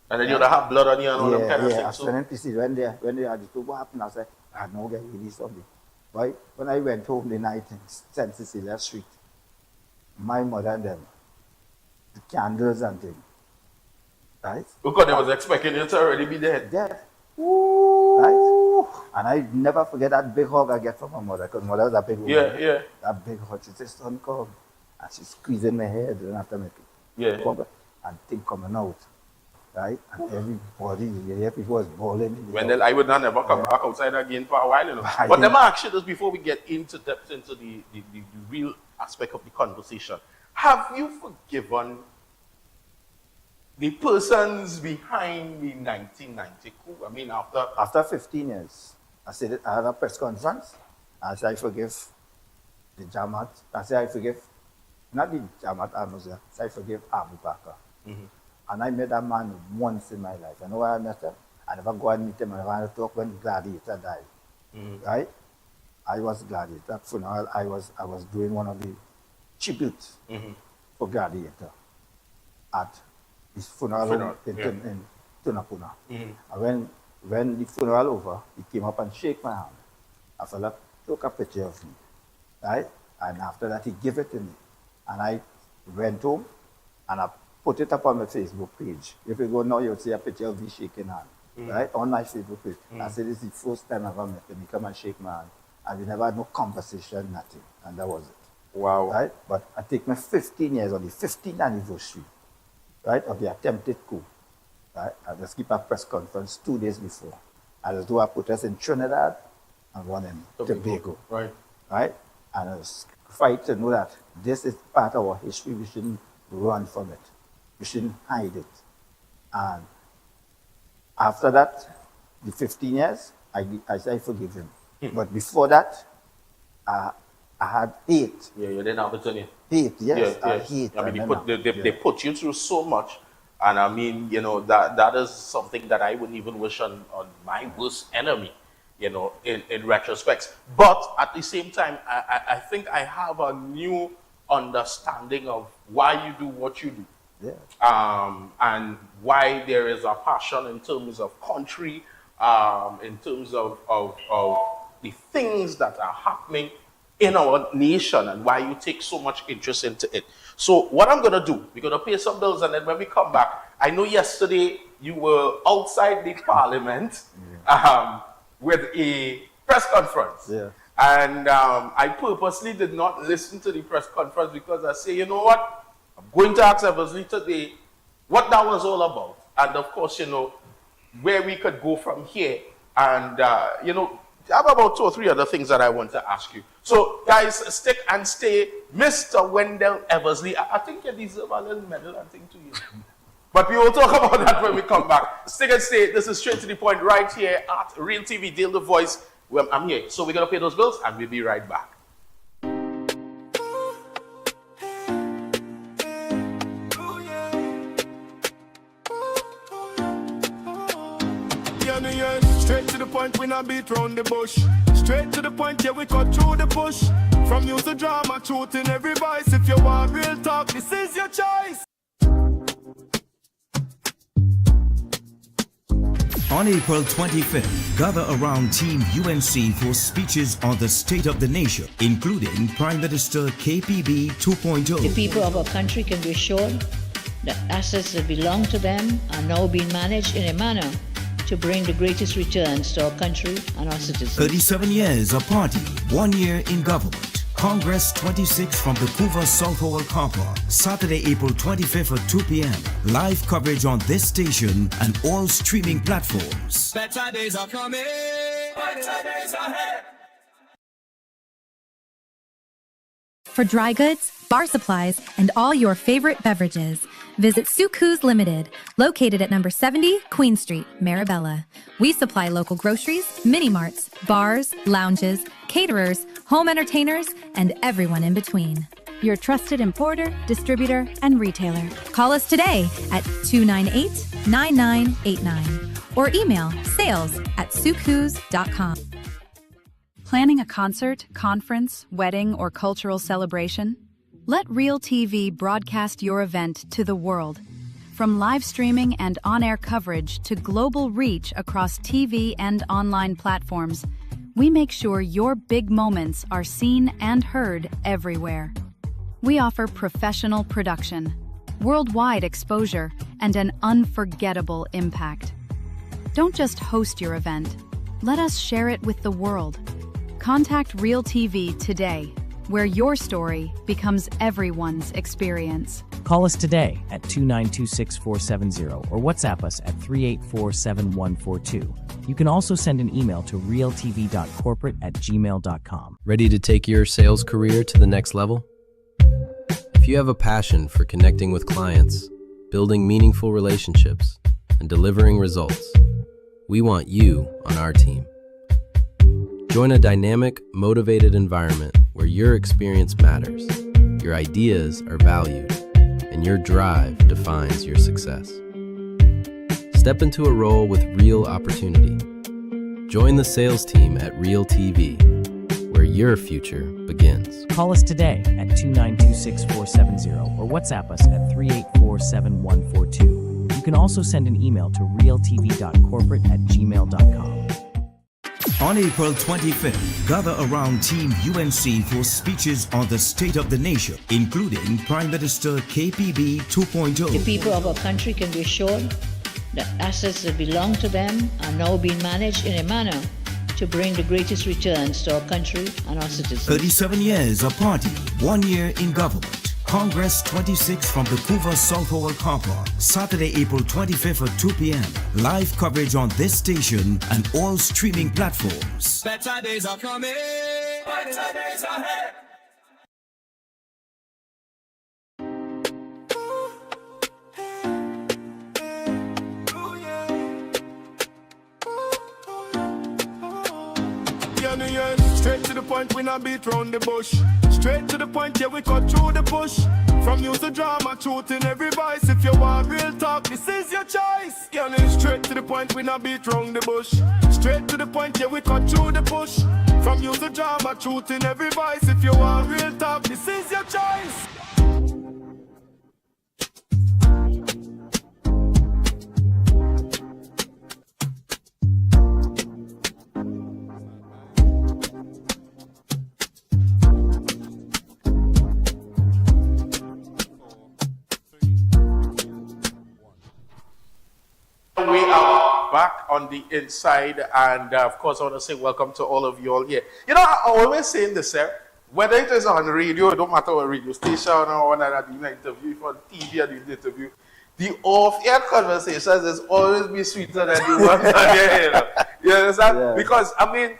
And then you have blood on you and all them kind of things. Yeah, as well as pissy. When they had the two, what happened? I said, I know get released something. Right? When I went home the night in St. Cecilia Street, my mother and them, the candles and things, right? Because they was expecting you to already be dead. Dead. Right? And I never forget that big hug I get from my mother, because mother was a big woman. Yeah. That big hug. She said, son, come. And she's squeezing my head and after me. Yeah. And thing coming out. Right? And everybody, people was bawling. When I would not never come back outside again for a while, But let me ask you this before we get into depth into the real aspect of the conversation. Have you forgiven the persons behind the 1990 coup? I mean, after 15 years, I said I had a press conference. I said I forgive the Jamaat. I said I forgive not the Jamaat Al-Nusra. I said I forgive Abu Bakr. And I met that man once in my life. I know why I met him. I never go and meet him. I never talk when Gladiator died. Right? I was Gladiator. That funeral, I was doing one of the tributes for Gladiator at his funeral in Tunapuna. And when the funeral over, he came up and shook my hand. A fella took a picture of me. Right? And after that, he gave it to me. And I went home and I put it up on my Facebook page. If you go now, you'll see a picture of me shaking hand. right? On my Facebook page. I said, this is the first time I ever met him. He come and shake my hand. And we never had no conversation, nothing. And that was it. Wow. Right? But I take my 15 years on the 15th anniversary, right, of the attempted coup. Right? I just keep a press conference 2 days before. I just do a protest in Trinidad and one in Tobago. Right. Right? And I was fight to know that this is part of our history. We shouldn't run from it. We shouldn't hide it. And after that, the 15 years, I forgive him. But before that, I had hate. Yeah, you didn't have it in you. Hate, yes. Yeah, I yeah. hate. I mean, remember. they put you through so much. And I mean, you know, that is something that I wouldn't even wish on my worst enemy, you know, in retrospect. But at the same time, I think I have a new understanding of why you do what you do. Yeah. And why there is a passion in terms of country, in terms of the things that are happening in our nation, and why you take so much interest into it. So what I'm going to do, we're going to pay some bills, and then when we come back, I know yesterday you were outside the parliament with a press conference. Yeah. And I purposely did not listen to the press conference because I say, you know what, I'm going to ask Eversley today what that was all about. And of course, you know, where we could go from here. And, you know, I have about 2 or 3 other things that I want to ask you. So, guys, stick and stay. Mr. Wendell Eversley, I think you deserve a little medal and thing to you. But we will talk about that when we come back. Stick and stay. This is Straight to the Point right here at Real TV, Deal the Voice. Well, I'm here. So we're going to pay those bills and we'll be right back. Straight to the point, we not beat round the bush. Straight to the point, yeah, we cut through the bush. From news to drama, truth in every voice. If you want real talk, this is your choice. On April 25th, gather around Team UNC for speeches on the state of the nation, including Prime Minister KPB 2.0. The people of our country can be assured that assets that belong to them are now being managed in a manner to bring the greatest returns to our country and our citizens. 37 years of party, 1 year in government. Congress 26 from the Couva South Hall car park, Saturday, April 25th at 2 p.m. Live coverage on this station and all streaming platforms. Better days are coming. Better days ahead. For dry goods, bar supplies, and all your favorite beverages, visit Suku's Limited, located at number 70 Queen Street, Marabella. We supply local groceries, mini-marts, bars, lounges, caterers, home entertainers, and everyone in between. Your trusted importer, distributor, and retailer. Call us today at 298-9989 or email sales@sukus.com. Planning a concert, conference, wedding, or cultural celebration? Let Real TV broadcast your event to the world. From live streaming and on-air coverage to global reach across TV and online platforms, we make sure your big moments are seen and heard everywhere. We offer professional production, worldwide exposure, and an unforgettable impact. Don't just host your event. Let us share it with the world. Contact Real TV today, where your story becomes everyone's experience. Call us today at 2926470 or WhatsApp us at 3847142. You can also send an email to realtv.corporate@gmail.com. Ready to take your sales career to the next level? If you have a passion for connecting with clients, building meaningful relationships, and delivering results, we want you on our team. Join a dynamic, motivated environment where your experience matters, your ideas are valued, and your drive defines your success. Step into a role with real opportunity. Join the sales team at Real TV, where your future begins. Call us today at 2926470 or WhatsApp us at 3847142. You can also send an email to realtv.corporate@gmail.com. On April 25th, gather around Team UNC for speeches on the state of the nation, including Prime Minister KPB 2.0. The people of our country can be assured that assets that belong to them are now being managed in a manner to bring the greatest returns to our country and our citizens. 37 years of party, 1 year in government. Congress 26 from the Couva Southall Car Park, Saturday, April 25th at 2 p.m. Live coverage on this station and all streaming platforms. Better days are coming. Better days ahead. Straight to the point, we not beat round the bush. Straight to the point, yeah, we cut through the bush. From news to drama, truth in every voice. If you want real talk, this is your choice. Yeah, straight to the point, we not beat round the bush. Straight to the point, yeah, we cut through the bush. From news to drama, truth in every voice. If you want real talk, this is your choice. We are back on the inside, and of course, I want to say welcome to all of you all here. You know, I always say this, whether it is on radio, it don't matter what radio station or when I'm doing an interview, for TV or doing the interview, the off-air conversations is always be sweeter than the ones on here. You understand? Yeah. Because, I mean,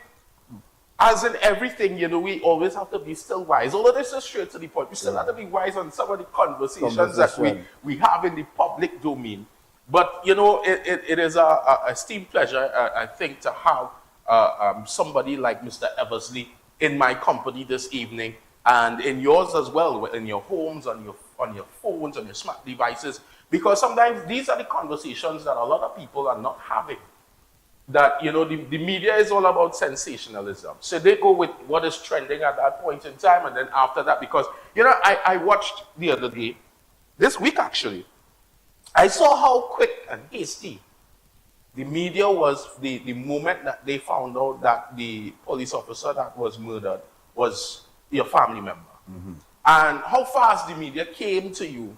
as in everything, you know, we always have to be still wise. Although this is straight to the point, we still have to be wise on some of the conversations that we have in the public domain. But, you know, it is a esteemed pleasure, I think, to have somebody like Mr. Eversley in my company this evening, and in yours as well, in your homes, on your phones, on your smart devices, because sometimes these are the conversations that a lot of people are not having. That, you know, the media is all about sensationalism. So they go with what is trending at that point in time, and then after that, because, you know, I watched the other day, this week actually, I saw how quick and hasty the media was the moment that they found out that the police officer that was murdered was your family member. Mm-hmm. And how fast the media came to you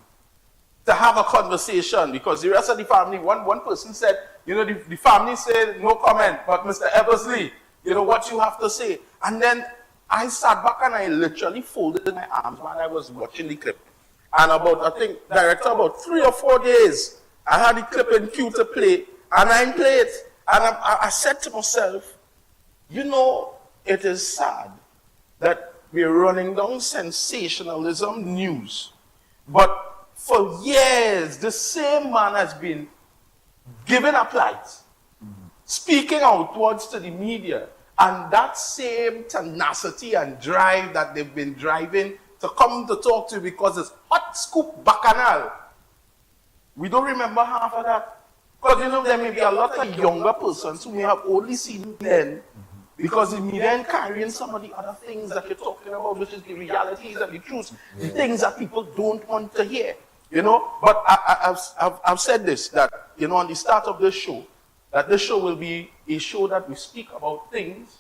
to have a conversation, because the rest of the family, one person said, you know, the family said no comment, but Mr. Eversley, you know, what you have to say. And then I sat back and I literally folded my arms while I was watching the clip. And I think, director, about 3 or 4 days, I had the clip in queue to play, and I played it. And I said to myself, you know, it is sad that we're running down sensationalism news. But for years, the same man has been given a plight, speaking outwards to the media, and that same tenacity and drive that they've been driving to come to talk to you because it's hot scoop bacchanal. We don't remember half of that. Because, you know, there may be a lot of younger persons who may have only seen then, because the media is carrying some of the other things that you're talking about, which is the realities and the truths, the things that people don't want to hear. You know, but I've said this, that, you know, on the start of this show, that this show will be a show that we speak about things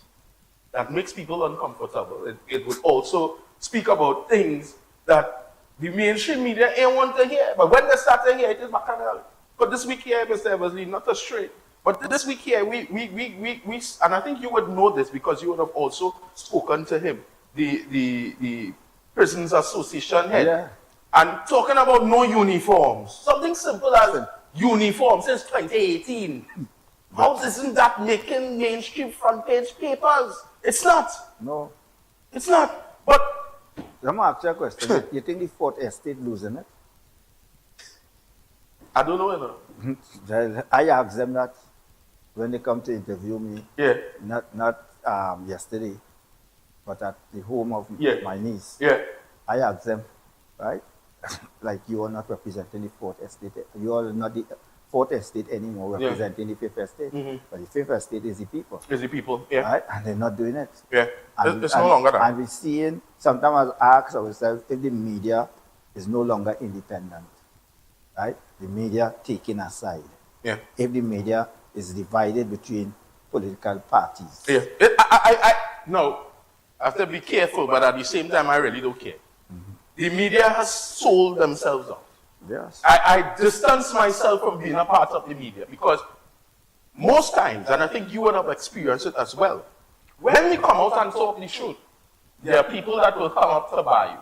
that makes people uncomfortable. It would also speak about things that the mainstream media ain't want to hear. But when they start to hear, it is bacchanal. But this week here, Mr. Eversley, not a straight. But this week here, we and I think you would know this because you would have also spoken to him, the Prisons Association head. Yeah. And talking about no uniforms. Something simple as uniforms since 2018. How isn't that making mainstream front page papers? It's not. No. It's not. But let me ask you a question. You think the Fourth Estate losing it? I don't know. I asked them that when they come to interview me. Yeah. Not yesterday, but at the home of my niece. Yeah. I asked them, right? Like, you are not representing the Fourth Estate. You are not the Fourth Estate anymore representing the Fifth Estate. Mm-hmm. But the Fifth Estate is the people. Is the people, yeah. Right? And they're not doing it. Yeah. It's no longer that. And we're seeing, sometimes I ask ourselves if the media is no longer independent. Right? The media taking a side. Yeah. If the media is divided between political parties. Yeah. No, I have to be careful, but at the same time, I really don't care. The media has sold themselves out. Yes. I distance myself from being a part of the media because most times, and I think you would have experienced it as well, when we come out and talk the truth, there are people that will come up to buy you.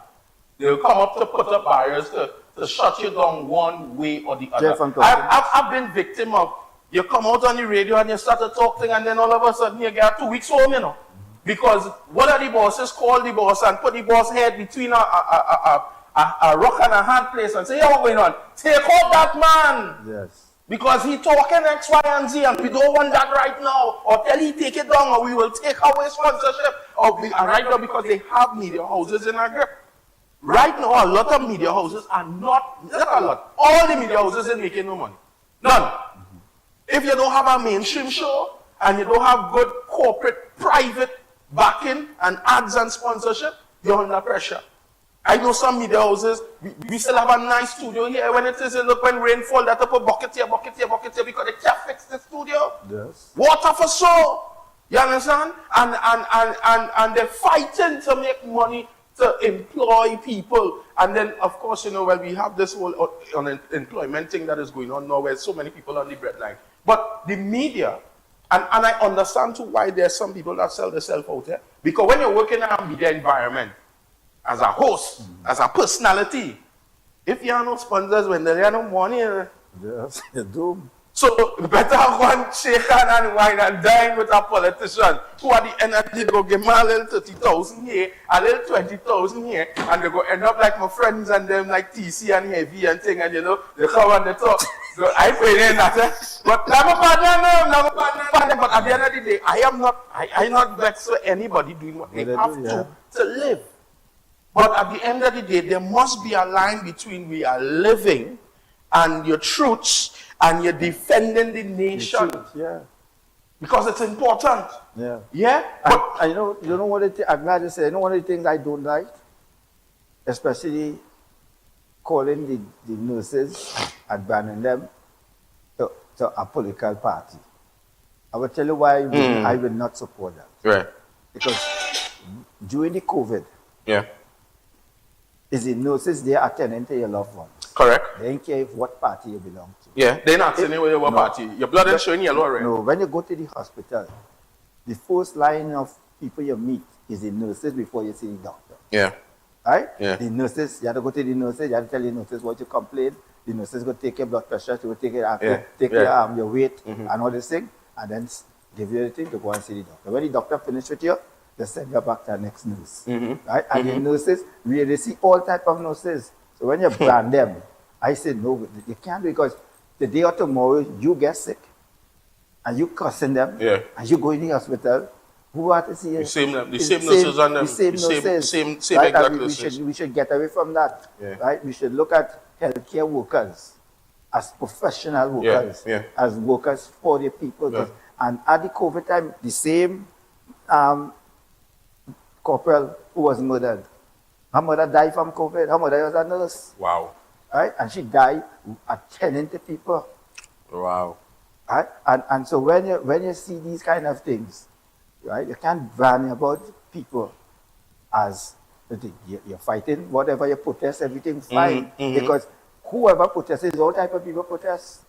They will come up to put up barriers to shut you down one way or the other. I've been victim of, you come out on the radio and you start to talk thing and then all of a sudden you get 2 weeks home, you know. Because one of the bosses called the boss and put the boss head between a rock and a hard place and say, "Hey, what's going on? Take out that man." Yes. Because he talking X, Y, and Z and we don't want that right now. Or tell he take it down or we will take away sponsorship. And right now because they have media houses in our grip. Right now a lot of media houses are not a lot. All the media houses are making no money. None. If you don't have a mainstream show and you don't have good corporate, private backing and ads and sponsorship, you're under pressure. I know some media houses, we still have a nice studio here. When it is, look, when rain fall, that up a bucket here, because they can't fix the studio. Yes. Water for so. You understand? And they're fighting to make money to employ people. And then, of course, you know, well, we have this whole unemployment thing that is going on now where so many people on the breadline. But the media, and I understand too why there's some people that sell themselves out there. Because when you're working in a media environment, as a host, as a personality, if you have no sponsors, when there are no money, yes, you're doomed. So better go and shake hand and wine and dine with a politician who at the end of the day go give me a little 30,000 here, a little 20,000 here, and they go end up like my friends and them like TC and Heavy and thing, and you know, they come and they talk. So I pay in that, but I'm a partner, but at the end of the day, I'm not vexed with anybody doing what they have to live. But at the end of the day, there must be a line between we are living and your truths and you're defending the nation. Yeah. Because it's important. Yeah. Yeah? But you know what I'm glad to say, you know one of the things I don't like? Especially calling the nurses and banning them to a political party. I will tell you why I will not support that. Right. Because during the COVID, yeah, is the nurses there attending to your loved ones. Correct. They don't care what party you belong to. Yeah, they're not saying what party. Your blood is showing yellow already. No, when you go to the hospital, the first line of people you meet is the nurses before you see the doctor. Yeah. Right? Yeah. The nurses, you have to go to the nurses, you have to tell the nurses what you complain. The nurses go take your blood pressure, they will take your weight and all this thing, and then give you the thing to go and see the doctor. When the doctor finishes with you, they send you back to the next nurse. Right? And the nurses, we really see all type of nurses. So when you brand them, I say no, you can't, because the day or tomorrow you get sick and you cussing them and you go in the hospital, who are to see you? The same nurses on them. The same right? Exactly. We should get away from that. Yeah. Right? We should look at healthcare workers as professional workers, as workers for the people. Yeah. And at the COVID time, the same corporal who was murdered, her mother died from COVID. Her mother was a nurse. Wow. Right? And she died attending to people. Wow. Right? And so when you see these kind of things, right, you can't brand about people as you're fighting, whatever you protest, everything fine. Because whoever protests, all type of people protest.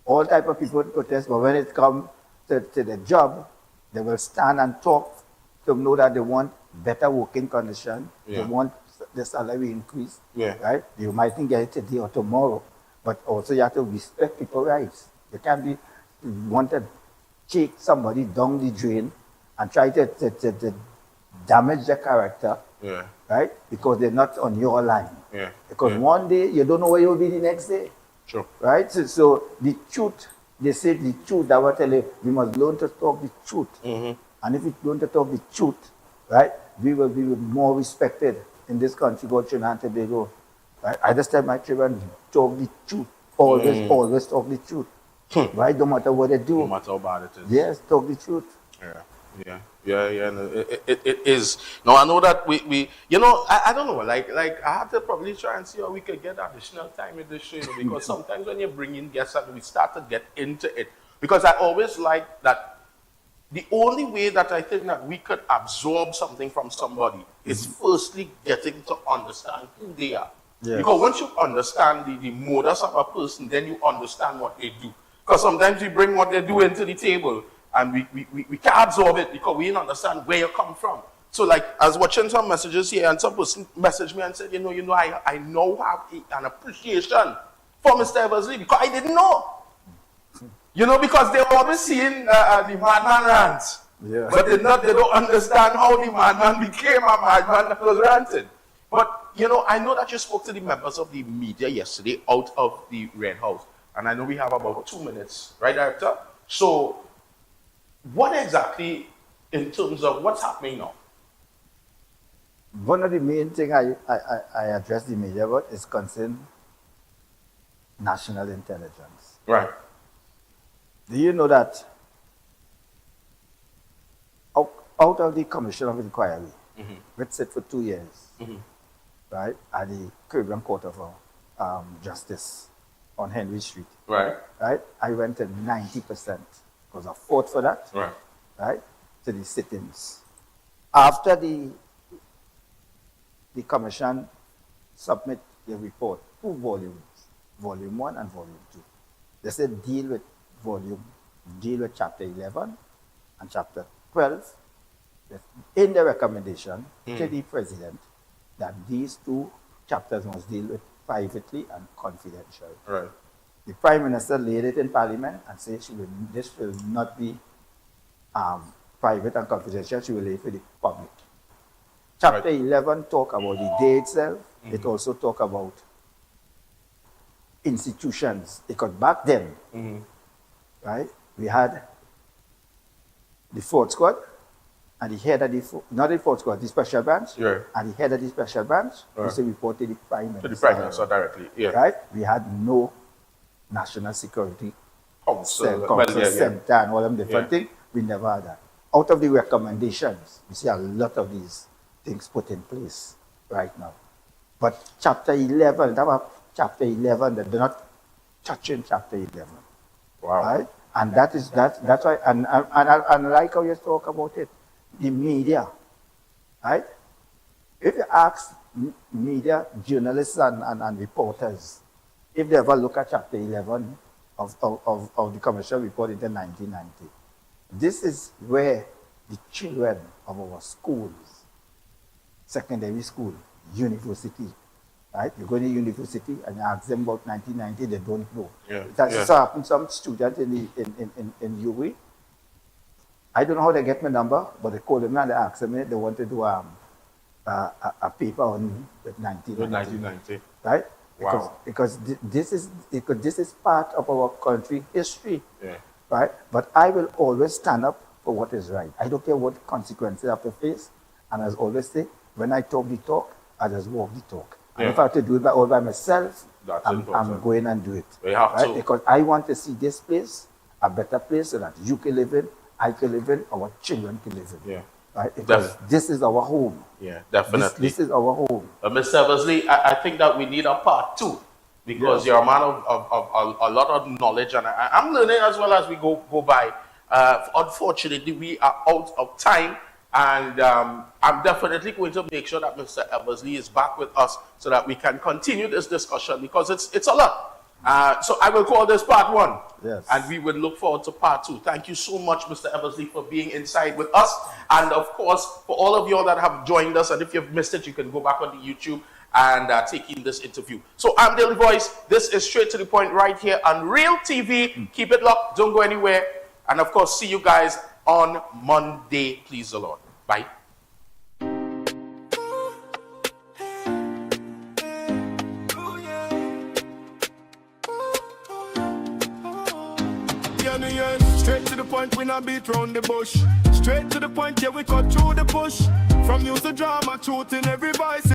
All type of people protest, but when it comes to the job, they will stand and talk to know that they want better working condition. They want the salary increase. Right? You might think get it today or tomorrow, but also you have to respect people's rights. You can't be want to take somebody down the drain and try to damage their character. Right? Because they're not on your line. Because one day you don't know where you'll be the next day. Sure. Right? So the truth, they say the truth, I will tell you, we must learn to talk the truth. And if we learn to talk the truth, right, we will be more respected in this country called Trinidad and Tobago. Right? I just tell my children, talk the truth. Always talk the truth. Right? No matter what they do. No matter how bad it is. Yes, talk the truth. Yeah. No, it is. No, I know that we you know, I don't know, like I have to probably try and see how we could get additional time in this show, you know, because sometimes when you bring in guests and we start to get into it, because I always like that the only way that I think that we could absorb something from somebody is firstly getting to understand who they are. Yes. Because once you understand the modus of a person, then you understand what they do. Because sometimes we bring what they do into the table and we can't absorb it because we don't understand where you come from. So like, I was watching some messages here and some person messaged me and said, I now have an appreciation for Mr. Eversley because I didn't know. Because they're always seeing the madman rants. Yeah. But they don't understand how the madman became a madman that was ranting. But, I know that you spoke to the members of the media yesterday out of the Red House. And I know we have about 2 minutes, right, Director? So, what exactly, in terms of what's happening now? One of the main things I address the media about is concern national intelligence. Right. Do you know that out of the Commission of Inquiry, which sat for 2 years, right, at the Caribbean Court of Justice on Henry Street, right, I went to 90% because I fought for that, right, to the sit-ins. After the commission submit the report, 2 volumes, volume 1 and volume 2. They said deal with chapter 11 and chapter 12. In the recommendation to the president that these 2 chapters must deal with privately and confidentially. Right. The Prime Minister laid it in Parliament and said this will not be private and confidential, she will lay it for the public. Chapter 11 talk about the day itself. It also talk about institutions. Because back then, right, we had the Fourth Squad and the head of not the Fourth Squad, the Special Branch, and the head of the Special Branch used to report to the Prime Minister. To the Prime Minister directly, Right? We had no National Security Council, Center and all them different things. We never had that. Out of the recommendations, we see a lot of these things put in place right now. But chapter 11, chapter 11, they're not touching chapter 11. Wow. Right? And that's why, and I like how you talk about it, the media, right? If you ask media, journalists and reporters, if they ever look at chapter 11 of the commercial report in 1990, this is where the children of our schools, secondary school, university, right? You go to university and you ask them about 1990, they don't know. It has just happened some student in UWI. I don't know how they get my number, but they call them and they ask me they want to do a paper on with 1990. Right? Wow. Because this is part of our country history. Right? But I will always stand up for what is right. I don't care what consequences I have to face. And as I always say, when I talk the talk, I just walk the talk. And if I have to do it all by myself, I'm going and do it. Right? Because I want to see this place a better place so that you can live in, I can live in, our children can live in. Right? Because this is our home. Yeah, definitely. This is our home. Mr. Eversley, I think that we need a part 2 because you're a man of a lot of knowledge, and I'm learning as well as we go by. Unfortunately, we are out of time, and I'm definitely going to make sure that Mr. Eversley is back with us so that we can continue this discussion because it's a lot. So I will call this part 1. Yes. And we will look forward to part 2. Thank you so much, Mr. Eversley, for being inside with us. And of course, for all of you that have joined us, and if you've missed it, you can go back on the YouTube and take in this interview. So I'm Daily Voice. This is Straight to the Point right here on Real TV. Keep it locked. Don't go anywhere. And of course, see you guys on Monday. Please the Lord. Bye. Straight to the point, we not beat round the bush. Straight to the point, yeah, we cut through the bush. From news to drama, truth in every voice.